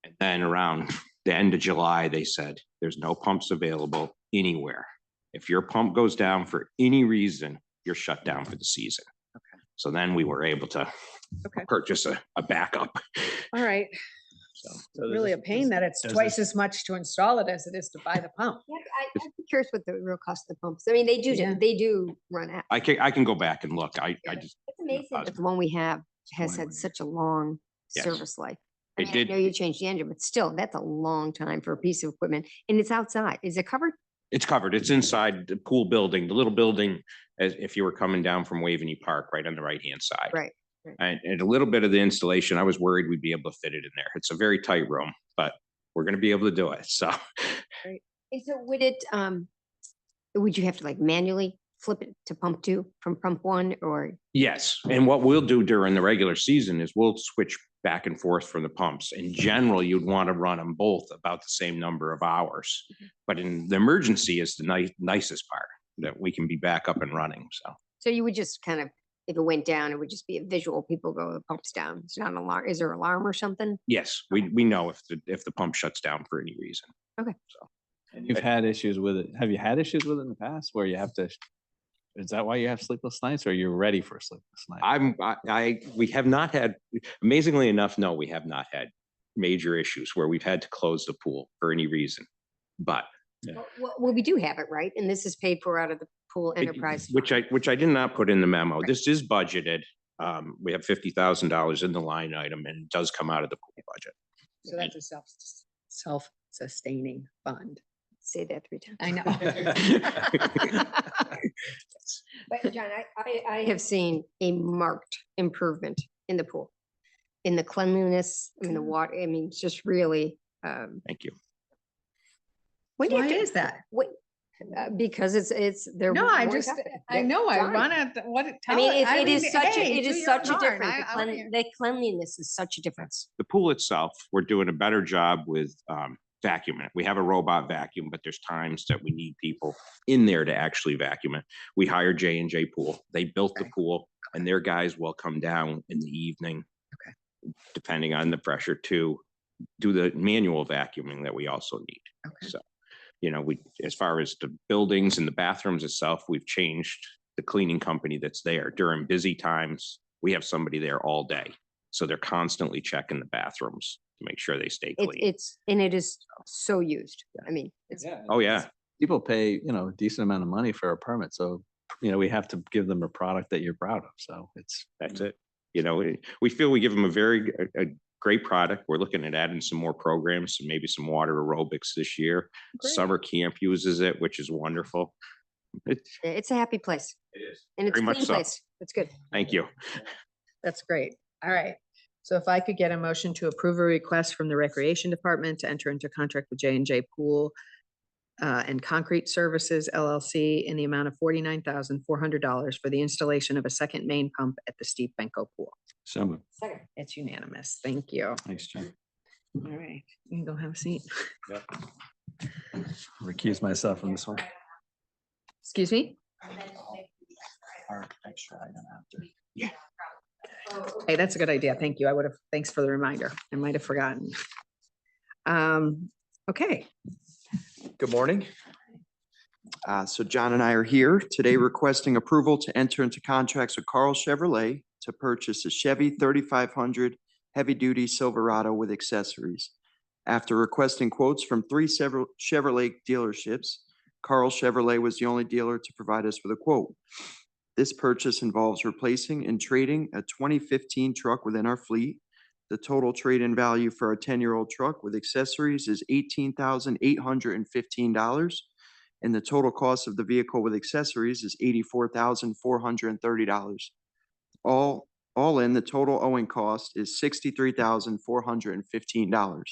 And then around the end of July, they said, there's no pumps available anywhere. If your pump goes down for any reason, you're shut down for the season. Okay. So then we were able to purchase a backup. All right. So Really a pain that it's does twice this- as much to install it as it is to buy the pump. Yeah, I'd be curious what the real cost of the pumps. I mean, they do run out. I can go back and look. I just, It's amazing that the one we have has had 21 such a long Yes. service life. I It mean, did. I know you changed the engine, but still, that's a long time for a piece of equipment, and it's outside. Is it covered? it's covered. It's inside the pool building, the little building, as if you were coming down from Waveney Park, right on the right-hand side. Right. And a little bit of the installation, I was worried we'd be able to fit it in there. It's a very tight room, but we're gonna be able to do it. So And so would you have to like manually flip it to pump 2 from pump 1 or? yes, and what we'll do during the regular season is we'll switch back and forth from the pumps. In general, you'd want to run them both about the same number of hours. But in the emergency is the nicest part, that we can be back up and running. So you would just kind of, if it went down, it would just be a visual, people go, the pump's down. It's not an alarm. Is there an alarm or something? Yes, we know if the pump shuts down for any reason. Okay. So. And you've had issues with it. Have you had issues with it in the past where you have to, is that why you have sleepless nights, or you're ready for a sleepless night? We have not had, amazingly enough, no, we have not had major issues where we've had to close the pool for any reason. But Well, we do have it, right? And this is paid for out of the pool enterprise. which I did not put in the memo. This is budgeted. We have $50,000 in the line item, and it does come out of the pool budget. So that's a self-sustaining fund. Say that 3 times. I know. But John, I have seen a marked improvement in the pool, in the cleanliness, I mean, the water, I mean, it's just really. Thank you. When do you Why have to- is that? Wait, because they're. No, I more just, effective. I know, I Sorry. want to, what, I tell mean, it. it is such, hey, it to is your such a own horn. difference. The cleanliness is such a difference. The pool itself, we're doing a better job with vacuuming it. We have a robot vacuum, but there's times that we need people in there to actually vacuum it. We hired J&J Pool. They built the Okay. pool, and their guys will come down in the evening. Okay. depending on the pressure, to do the manual vacuuming that we also need. Okay. So, you know, as far as the buildings and the bathrooms itself, we've changed the cleaning company that's there during busy times. We have somebody there all day. So they're constantly checking the bathrooms to make sure they stay clean. And it is so used. I mean, it's, Oh, yeah. People pay, a decent amount of money for a permit. So, we have to give them a product that you're proud of. So That's it. You know, we feel we give them a great product. We're looking at adding some more programs, and maybe some water aerobics this year. Great. Summer camp uses it, which is wonderful. it's a happy place It is. and it's a Very much clean so. place. It's good. Thank you. That's great. All right. So if I could get a motion to approve a request from the Recreation Department to enter into contract with J&J Pool and Concrete Services LLC in the amount of $49,400 for the installation of a second main pump at the Steve Benko Pool. so moved. Second. It's unanimous. Thank you. Thanks, Jim. All right, you can go have a seat. Recuse myself from this one. Excuse me? Hey, that's a good idea. Thank you. Thanks for the reminder. I might have forgotten. Okay. Good morning. So John and I are here today requesting approval to enter into contracts with Carl Chevrolet to purchase a Chevy 3500 heavy-duty Silverado with accessories. After requesting quotes from three several Chevrolet dealerships, Carl Chevrolet was the only dealer to provide us with a quote. This purchase involves replacing and trading a 2015 truck within our fleet. The total trade-in value for a 10-year-old truck with accessories is $18,815, and the total cost of the vehicle with accessories is $84,430. All in, the total owing cost is $63,415.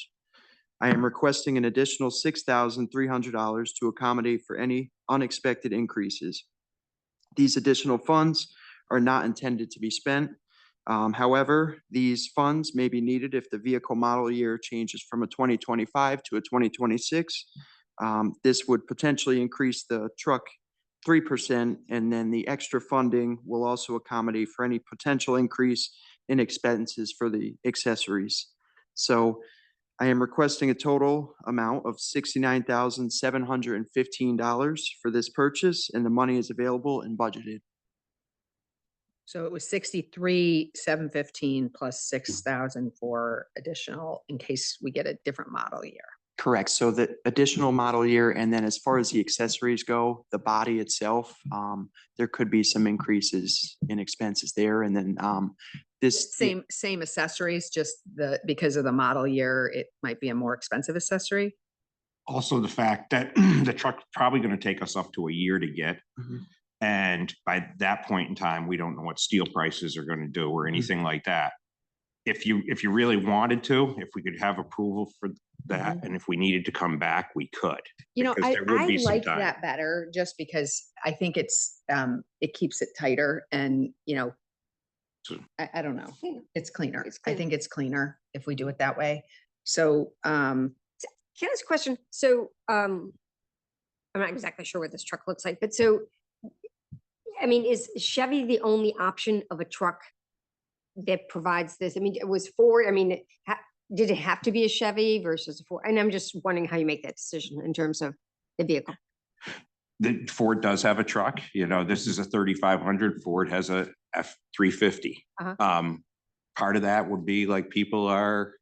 I am requesting an additional $6,300 to accommodate for any unexpected increases. These additional funds are not intended to be spent. However, these funds may be needed if the vehicle model year changes from a 2025 to a 2026. This would potentially increase the truck 3%, and then the extra funding will also accommodate for any potential increase in expenses for the accessories. So I am requesting a total amount of $69,715 for this purchase, and the money is available and budgeted. So it was 63,715 plus 6,000 for additional in case we get a different model year. Correct. So the additional model year, and then as far as the accessories go, the body itself, there could be some increases in expenses there. And then this Same accessories, just because of the model year, it might be a more expensive accessory. Also, the fact that the truck's probably going to take us up to a year to get. Mhm. And by that point in time, we don't know what steel prices are going to do or anything like that. If you really wanted to, if we could have approval for that, and if we needed to come back, we could. Because I there would be some like time. that better just because I think it's, it keeps it tighter and, So- I don't know. It's cleaner. It's I clean. think it's cleaner if we do it that way. So, Can I ask a question? So, I'm not exactly sure what this truck looks like, but so, I mean, is Chevy the only option of a truck that provides this? I mean, it was Ford, I mean, did it have to be a Chevy versus a Ford? And I'm just wondering how you make that decision in terms of the vehicle. The Ford does have a truck, this is a 3500, Ford has a F-350. Uh-huh. Part of that would be like people are,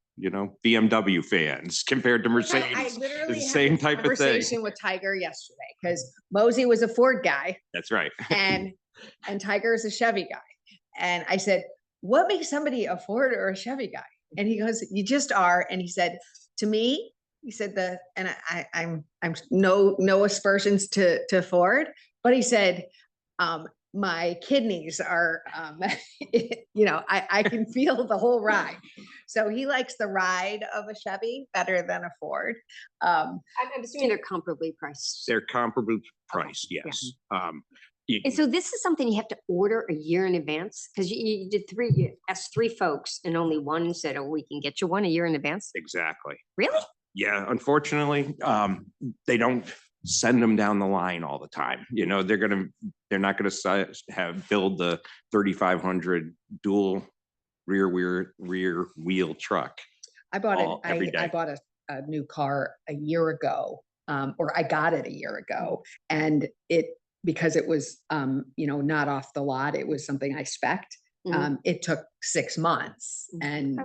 BMW fans compared to I Mercedes. literally the had same this type of thing. conversation with Tiger yesterday because Mosey was a Ford guy That's right. and Tiger is a Chevy guy. And I said, what makes somebody a Ford or a Chevy guy? And he goes, you just are. And he said, to me, he said I'm no aspersions to Ford, but he said, my kidneys are, I can feel the whole ride. So he likes the ride of a Chevy better than a Ford. I'm assuming they're comparably priced. They're comparably priced, yeah. yes. And so this is something you have to order a year in advance? Because you asked three folks and only one said, oh, we can get you one a year in advance? Exactly. Really? Yeah, unfortunately, they don't send them down the line all the time. They're not gonna build the 3500 dual rear wheel truck. I bought every I day. bought a new car a year ago, or I got it a year ago, and because it was, not off the lot, it was something I spec'd. Mhm. It took 6 months and,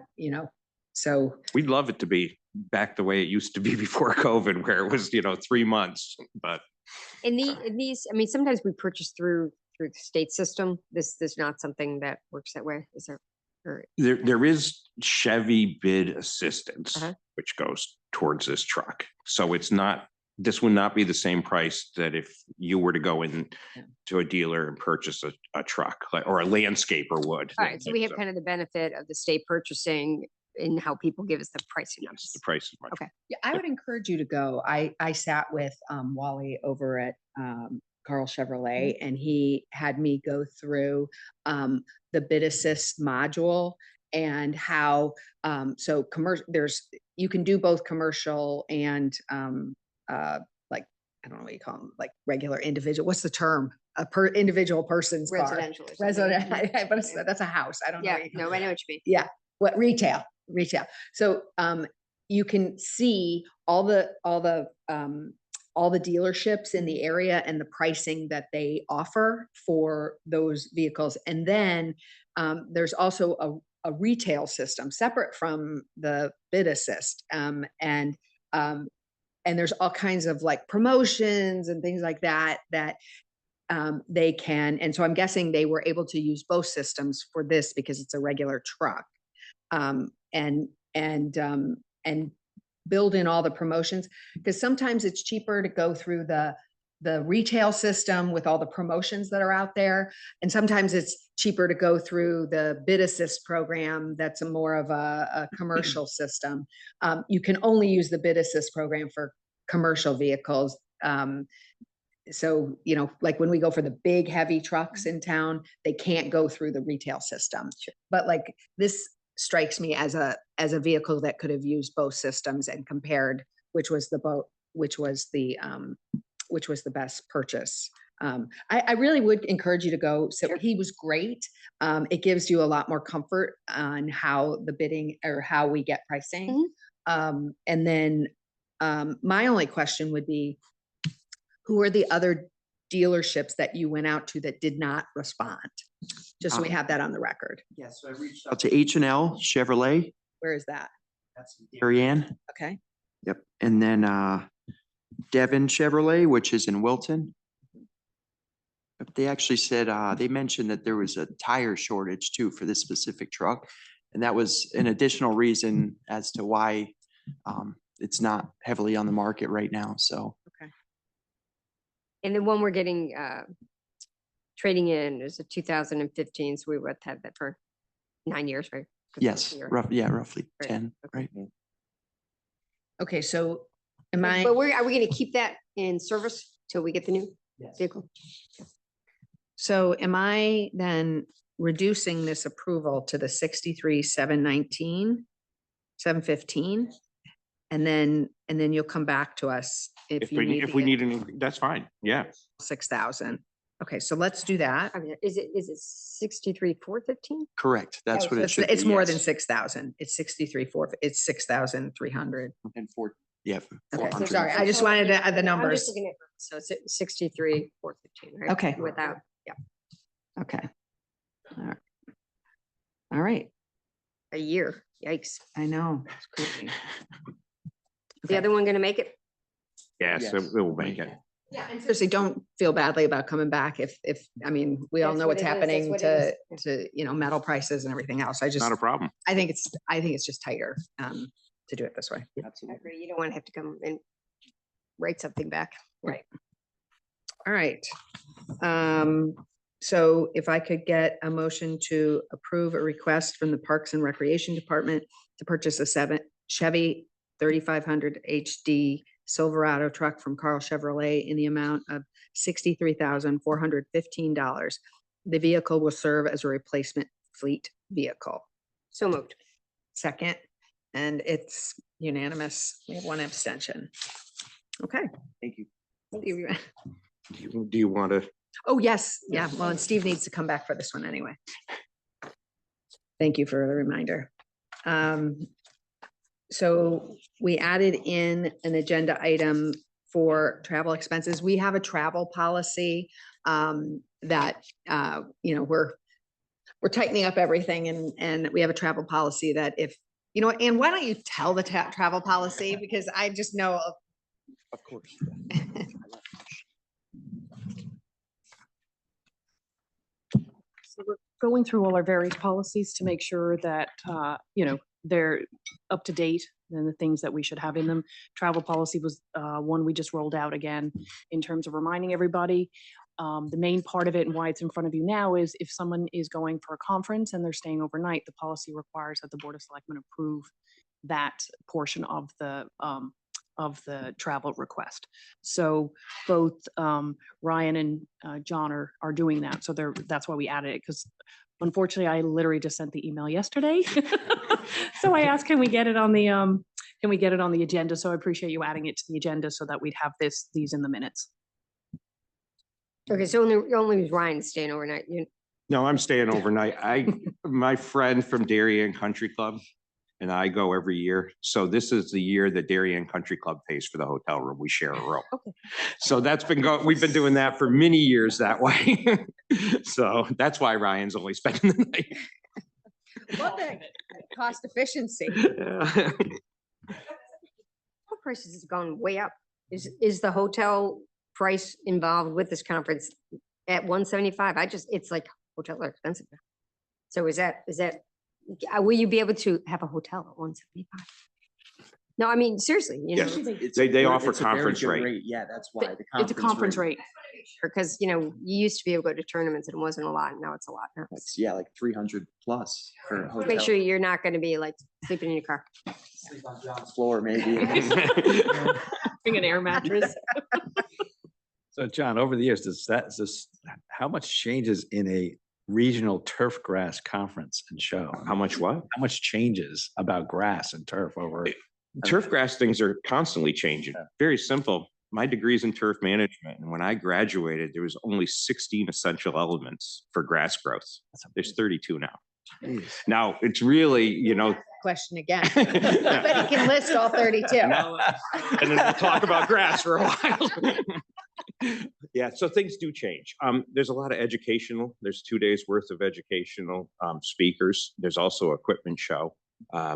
so, We'd love it to be back the way it used to be before COVID, where it was, 3 months, but And these, I mean, sometimes we purchase through the state system. This is not something that works that way, is there? Or, there is Chevy bid assistance, Uh-huh. which goes towards this truck. So this would not be the same price that if you were to go in to a dealer and purchase a truck, or a landscaper would. all right, so we have kind of the benefit of the state purchasing and how people give us the pricing Yes, numbers. the price is much. Okay. yeah, I would encourage you to go. I sat with Wally over at Carl Chevrolet, and he had me go through the bid assist module and how so commercial you can do both commercial and like, I don't know what you call them, like regular individual. What's the term? A individual person's car. Residential or something. Resident, Mhm. but that's a house. I don't know. Yeah, what you call no, I know what you mean. yeah, what retail. So you can see all the dealerships in the area and the pricing that they offer for those vehicles. And then there's also a retail system separate from the bid assist. And there's all kinds of like promotions and things like that they can. And so I'm guessing they were able to use both systems for this because it's a regular truck. And build in all the promotions, because sometimes it's cheaper to go through the retail system with all the promotions that are out there. And sometimes it's cheaper to go through the bid assist program. That's more of a commercial system. You can only use the bid assist program for commercial vehicles. So, like when we go for the big heavy trucks in town, they can't go through the retail system. But like this strikes me as a vehicle that could have used both systems and compared which was the best purchase. I really would encourage you to go. So he was great. It gives you a lot more comfort on how the bidding or how we get pricing. And then my only question would be, who are the other dealerships that you went out to that did not respond? Just so we have that on the record. Yes, so I reached out to H&L Chevrolet. Where is that? That's in Darien. Okay. Yep. And then Devon Chevrolet, which is in Wilton. But they actually said, they mentioned that there was a tire shortage too for this specific truck. And that was an additional reason as to why it's not heavily on the market right now. So. Okay. And the one we're getting, trading in is a 2015, so we would have that for 9 years, right? 'Cause Yes, it's a year. roughly Right, 10, okay. right? Okay, so am But I? are we gonna keep that in service till we get the new vehicle? So am I then reducing this approval to the 63, 719, 715? And then you'll come back to us if you need. If we need any, that's fine. Yeah. 6,000. Okay, so let's do that. I mean, is it 63, 415? Correct. That's Oh, what so it should be. it's more than yes. 6,000. It's 63, 4, it's 6,300. And four, yeah. Okay, 400. sorry, I just wanted the I'm just numbers. looking at, so it's 63, 415, right? Okay. Without, Okay. All right, a year, yikes. I know, it's crazy. The other one gonna make it? Yes, Yes. it will make it. Yeah, and seriously, don't feel badly about coming back if, I mean, we all That's know what what's it is, that's happening what it to metal prices and everything else. I just, Not a problem. I think it's just tighter to do it this way. I agree. You don't want to have to come and write something back. Right. All right. So if I could get a motion to approve a request from the Parks and Recreation Department to purchase a Chevy 3500 HD Silverado truck from Carl Chevrolet in the amount of $63,415. The vehicle will serve as a replacement fleet vehicle. So moved. Second, and it's unanimous. We have one abstention. Okay. Thank you. Thank you. Do you want to? Oh, yes. Yeah. Well, and Steve needs to come back for this one anyway. Thank you for the reminder. So we added in an agenda item for travel expenses. We have a travel policy that, we're tightening up everything and we have a travel policy that if, and why don't you tell the travel policy? Because I just know. Of course. So we're going through all our various policies to make sure that, they're up to date and the things that we should have in them. Travel policy was one we just rolled out again in terms of reminding everybody. The main part of it and why it's in front of you now is if someone is going for a conference and they're staying overnight, the policy requires that the Board of Selectmen approve that portion of the travel request. So both Ryan and John are doing that. So that's why we added it, because unfortunately I literally just sent the email yesterday. So I asked, can we get it on the agenda? So I appreciate you adding it to the agenda so that we'd have these in the minutes. Okay, so only Ryan staying overnight. No, I'm staying overnight. My friend from Darien Country Club and I go every year. So this is the year that Darien Country Club pays for the hotel room. We share a room. Okay. So that's we've been doing that for many years that way. So that's why Ryan's only spending the night. Love it. Cost efficiency. Yeah. Hotel prices has gone way up. Is the hotel price involved with this conference at 175? It's like hotels are expensive. So is that, will you be able to have a hotel at 175? No, I mean, seriously, Yes. They offer It's a very conference good rate. Yeah, that's why. It's a conference rate. Because, you used to be able to go to tournaments and it wasn't a lot. Now it's a lot. Now It's, like 300 plus for a hotel. make sure you're not going to be like sleeping in your car. Sleep on John's floor, maybe. Bring an air mattress. So John, over the years, how much changes in a regional turf grass conference and show? How much what? How much changes about grass and turf over? Turf grass things are constantly changing. Very simple. My degree's in turf management. And when I graduated, there was only 16 essential elements for grass growth. There's 32 now. Jeez. Now it's really, Question again. But he can list all 32. and then we'll talk about grass for a while. Yeah, so things do change. There's a lot of there's 2 days worth of educational speakers. There's also equipment show,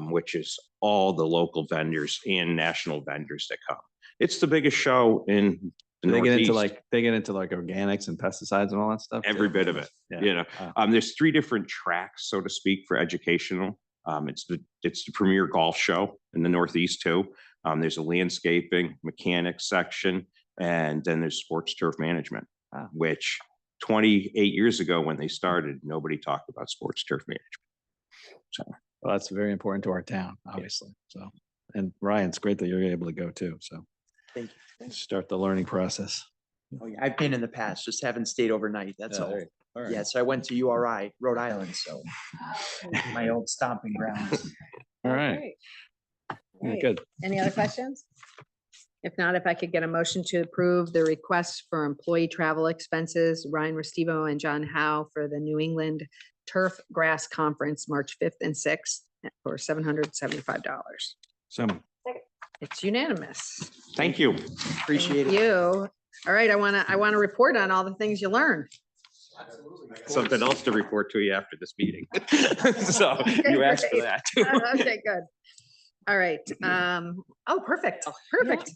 which is all the local vendors and national vendors that come. It's the biggest show in the They get into Northeast. like organics and pesticides and all that stuff. Every bit of it. Yeah. There's 3 different tracks, so to speak, for educational. It's the premier golf show in the Northeast too. There's a landscaping mechanics section, and then there's sports turf management, which 28 years ago when they started, nobody talked about sports turf management. So Well, that's very important to our town, obviously. So, and Ryan, it's great that you're able to go too. So Thank you. Start the learning process. Oh, yeah, I've been in the past, just haven't stayed overnight. That's all. All right. Yeah, so I went to URI, Rhode Island, so my old stomping grounds. All right. Yeah, good. Any other questions? If not, if I could get a motion to approve the request for employee travel expenses, Ryan Restivo and John Howe for the New England Turf Grass Conference, March 5th and 6th for $775. So It's unanimous. thank you. Appreciate Thank it. you. All right, I want to report on all the things you learned. Something else to report to you after this meeting. So you asked for that too. Okay, good. All right. Oh, perfect. Perfect.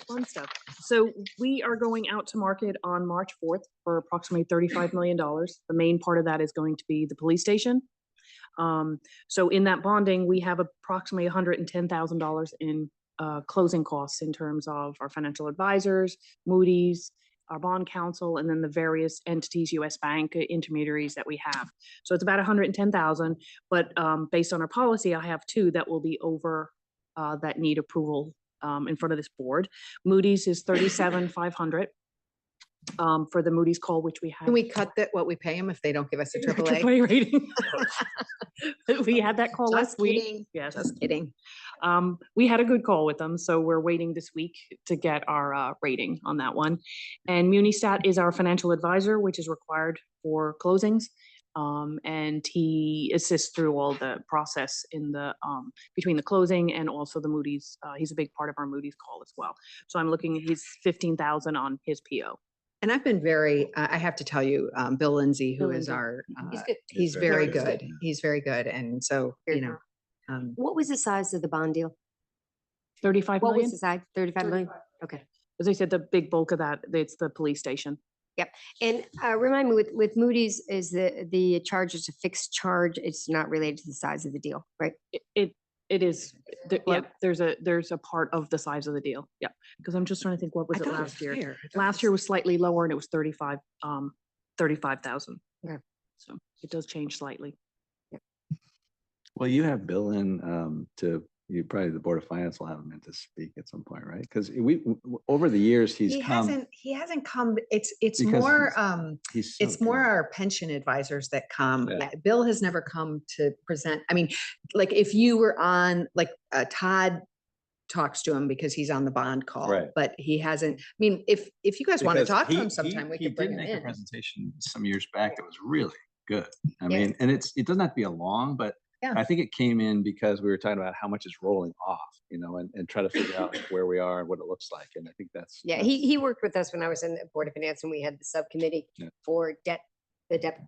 Fun stuff. So we are going out to market on March 4th for approximately $35 million. The main part of that is going to be the police station. So in that bonding, we have approximately $110,000 in closing costs in terms of our financial advisors, Moody's, our bond counsel, and then the various entities, US Bank intermediaries that we have. So it's about 110,000, but based on our policy, I have 2 that will be over that need approval in front of this board. Moody's is 37,500 for the Moody's call, which we had. Can we cut what we pay them if they don't give us a AAA? AAA rating. We had that call Just last week. kidding. Yes. Just kidding. We had a good call with them, so we're waiting this week to get our rating on that one. And Munistat is our financial advisor, which is required for closings. And he assists through all the process in the, between the closing and also the Moody's. He's a big part of our Moody's call as well. So I'm looking, he's 15,000 on his PO. And I've been very, I have to tell you, Bill Lindsay, who Bill is Lindsay. our, He's good. he's very very good. good. He's very good. And so, Very you know, What was the size of the bond deal? 35 What was million? the size? 35 million? Okay. As I said, the big bulk of that, it's the police station. And remind me, with Moody's, is the charge is a fixed charge? It's not related to the size of the deal, right? It is, Well- there's a part of the size of the deal. Yeah. Because I'm just trying to think, what was I it thought last year? fair. I thought Last year was slightly lower and it was 35,000. Okay. So it does change slightly. Well, you have Bill in you probably the Board of Finance will have him in to speak at some point, right? Because over the years, he hasn't come, it's Because more, he's so it's more good. our pension advisors that come. Yeah. Bill has never come to present. I mean, like if you were on, like Todd talks to him because he's on the bond call, Right. but he hasn't, I mean, if you guys want to Because talk to he- him sometime, we he could bring did him make a in. presentation some years back that was really good. I Yeah. mean, and it doesn't have to be a long, but Yeah. I think it came in because we were talking about how much is rolling off, and try to figure out like where we are and what it looks like. And I think that's. Yeah, he worked with us when I was in the Board of Finance and we had the subcommittee Yeah. for the debt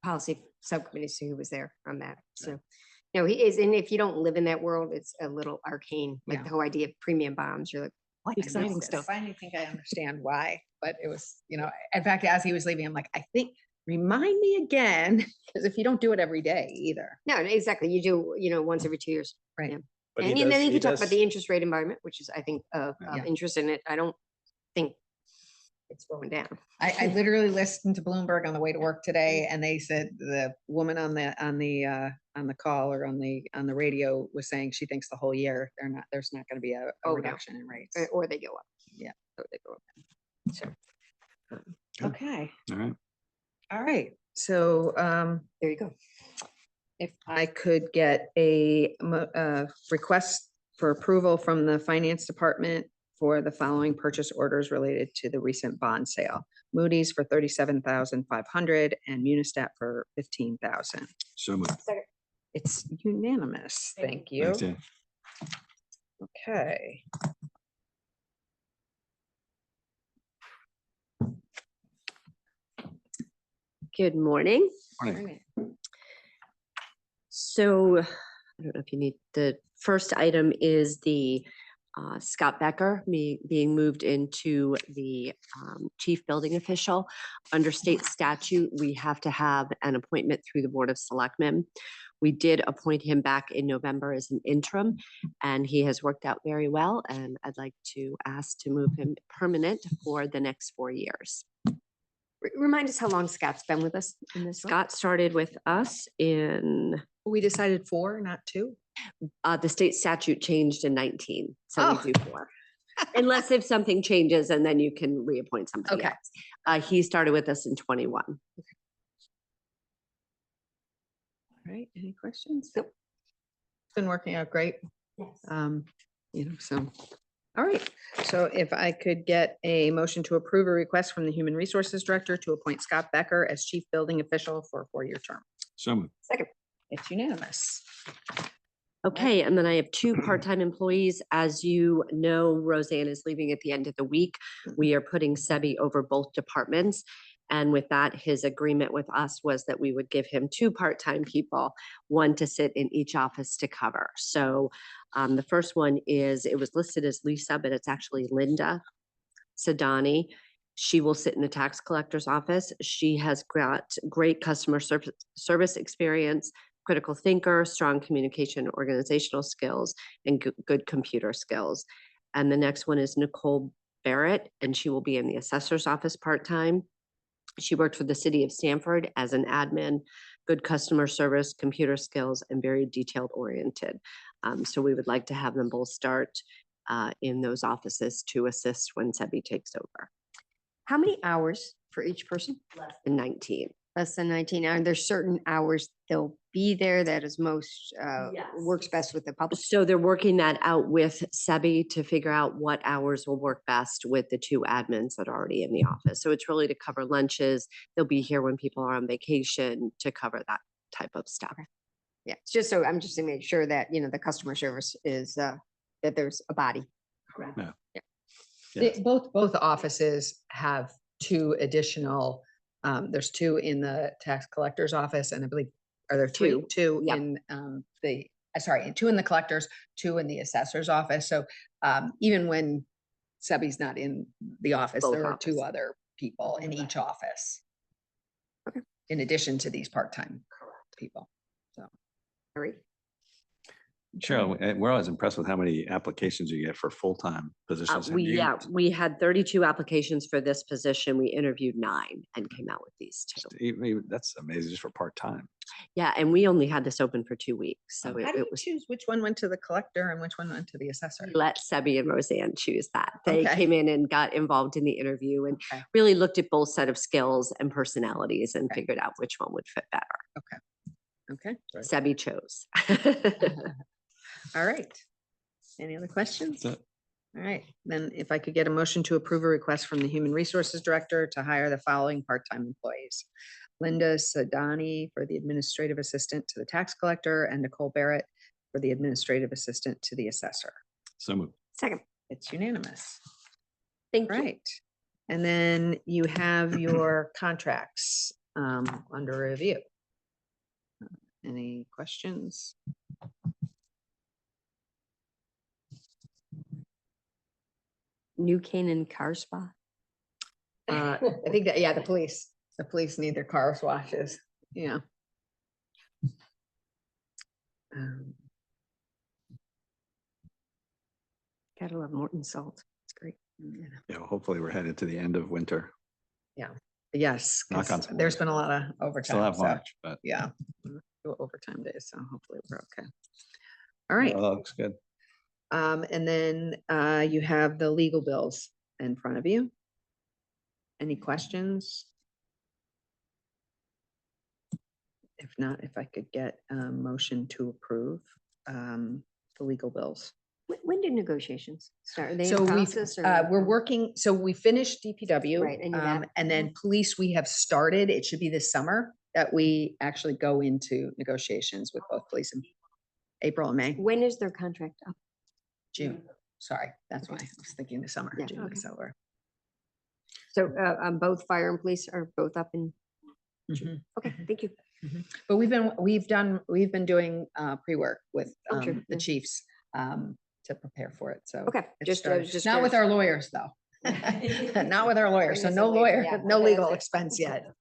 policy subcommittee, so he was there on that. So, he is, and if you don't live in that world, it's a little arcane, like Yeah. the whole idea of premium bonds. You're like, what? Exciting is this? stuff. I finally think I understand why, but it was, in fact, as he was leaving, I'm like, I think, remind me again, because if you don't do it every day either. No, exactly. You do, once every 2 years. Right. Yeah. But And he then does- you he talk about does- the interest rate environment, which is, I think, of Yeah. interest in it. I don't think it's going down. I literally listened to Bloomberg on the way to work today, and they said the woman on the call or on the radio was saying she thinks the whole year there's not going to be a Oh, no. reduction in rates. Or they go up. Yeah. Or they go up. So, Okay, All right. all right. So there you go. if I could get a request for approval from the finance department for the following purchase orders related to the recent bond sale. Moody's for 37,500 and Munistat for 15,000. So moved. It's unanimous. Thank you. Thanks, Dan. Okay. Good morning. Morning. So I don't know if you need, the first item is the Scott Becker being moved into the chief building official. Under state statute, we have to have an appointment through the Board of Selectmen. We did appoint him back in November as an interim, and he has worked out very well. And I'd like to ask to move him permanent for the next 4 years. Remind us how long Scott's been with us in this. role? Scott started with us in, We decided 4, not 2. the state statute changed in 19, so Oh. we do 4. Unless if something changes and then you can reappoint somebody Okay. else. He started with us in 21. All right, any questions? Nope. It's been working out great. So, all right. So if I could get a motion to approve a request from the Human Resources Director to appoint Scott Becker as Chief Building Official for a 4-year term. So moved. Second. It's unanimous. Okay, and then I have 2 part-time employees. As you know, Roseanne is leaving at the end of the week. We are putting Sebi over both departments. And with that, his agreement with us was that we would give him 2 part-time people, 1 to sit in each office to cover. So the first one is, it was listed as Lisa, but it's actually Linda Sadani. She will sit in the tax collector's office. She has got great customer service experience, critical thinker, strong communication, organizational skills, and good computer skills. And the next one is Nicole Barrett, and she will be in the assessor's office part-time. She worked for the city of Stamford as an admin, good customer service, computer skills, and very detailed oriented. So we would like to have them both start in those offices to assist when Sebi takes over. How many hours for each person? In 19. less than 19 hours. There's certain hours they'll be there that is most, Yes. works best with the public. So they're working that out with Sebi to figure out what hours will work best with the two admins that are already in the office. So it's really to cover lunches. They'll be here when people are on vacation to cover that type of stuff. Yeah, it's just so, I'm just to make sure that, you know, the customer service is, that there's a body. Yeah. Both offices have two additional, there's two in the tax collector's office, and I believe, are there three? Two, Two yep. in sorry, two in the collector's, two in the assessor's office. So even when Sebi's not in the office, Both there are two offices. other people in each office. Okay. In addition to these part-time people. So. All right. Cheryl, we're always impressed with how many applications you get for full-time positions. Have you- We had 32 applications for this position. We interviewed 9 and came out with these 2. That's amazing just for part-time. Yeah, and we only had this open for 2 weeks, so How do it you was. choose which one went to the collector and which one went to the assessor? Let Sebi and Roseanne choose that. They Okay. came in and got involved in the interview and Okay. really looked at both set of skills and personalities and Okay. figured out which one would fit better. Okay. Sebi chose. All right. Any other questions? That's it. All right, then if I could get a motion to approve a request from the Human Resources Director to hire the following part-time employees. Linda Sadani for the Administrative Assistant to the Tax Collector, and Nicole Barrett for the Administrative Assistant to the Assessor. So moved. Second. It's unanimous. Thank you. Right. And then you have your contracts under review. Any questions? New Canaan car spa. I think that, yeah, the police need their cars washes, yeah. Gotta love Morton salt. It's great. Yeah, well, hopefully we're headed to the end of winter. Yes, Knock 'cause on some there's wood. been a lot of overtime. Still have so, March, but Yeah, overtime days, so hopefully we're okay. All right, well, that looks good. and then you have the legal bills in front of you. Any questions? If not, if I could get a motion to approve the legal bills. When do negotiations start? Are they So in we've, process or? we're working, so we finished DPW. Right, and you have- And then police, we have started, it should be this summer that we actually go into negotiations with both police and April and May, When is their contract up? June. Sorry, that's why I was thinking the summer. Yeah, June okay. is over. So, both fire and police are both up in, Mhm. okay, thank you. But we've been doing pre-work with Oh, sure, the yeah. chiefs to prepare for it, so. Okay, it just, started. just. Not with curious. our lawyers, though. Not with our lawyers, so Bring us no a waiver, yeah, no okay, legal okay. expense yet.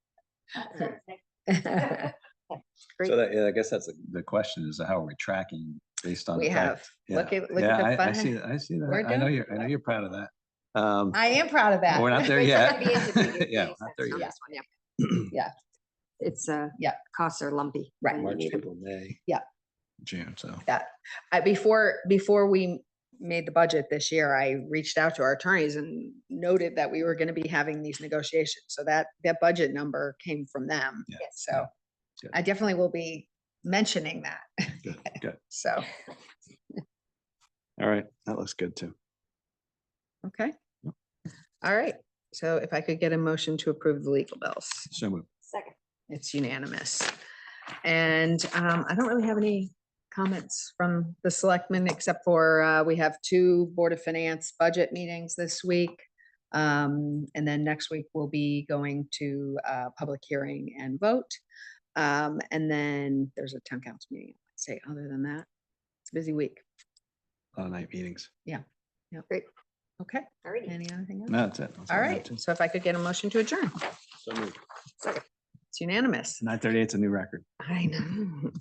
Great. So that, yeah, I guess that's the question is how are we tracking based on We the fact? have. Yeah. Look at Yeah, the I fun. see, I see we're that. I know doing. you're proud of that. I am proud of that. We're not there It's yet. gonna be intermediate Yeah, phase, not that's there on yet. this one, yeah. Yeah. It's, Yeah. costs are lumpy. Right. when you March, need 'em. April, May. Yeah. June, so. That, before we made the budget this year, I reached out to our attorneys and noted that we were going to be having these negotiations. So that budget number came from them. Yeah. So Good. I definitely will be mentioning that. Good, good. So, All right, that looks good too. okay. All right. So if I could get a motion to approve the legal bills. So moved. Second. It's unanimous. And I don't really have any comments from the selectmen, except for we have 2 Board of Finance budget meetings this week. And then next week we'll be going to public hearing and vote. And then there's a town council meeting. I'd say other than that, it's a busy week. A lot of night meetings. Yeah. Great. Okay. All right. Anything else? No, that's it. That's All I have right. too. So if I could get a motion to adjourn, So moved. it's unanimous. 9:38 's a new record. I know.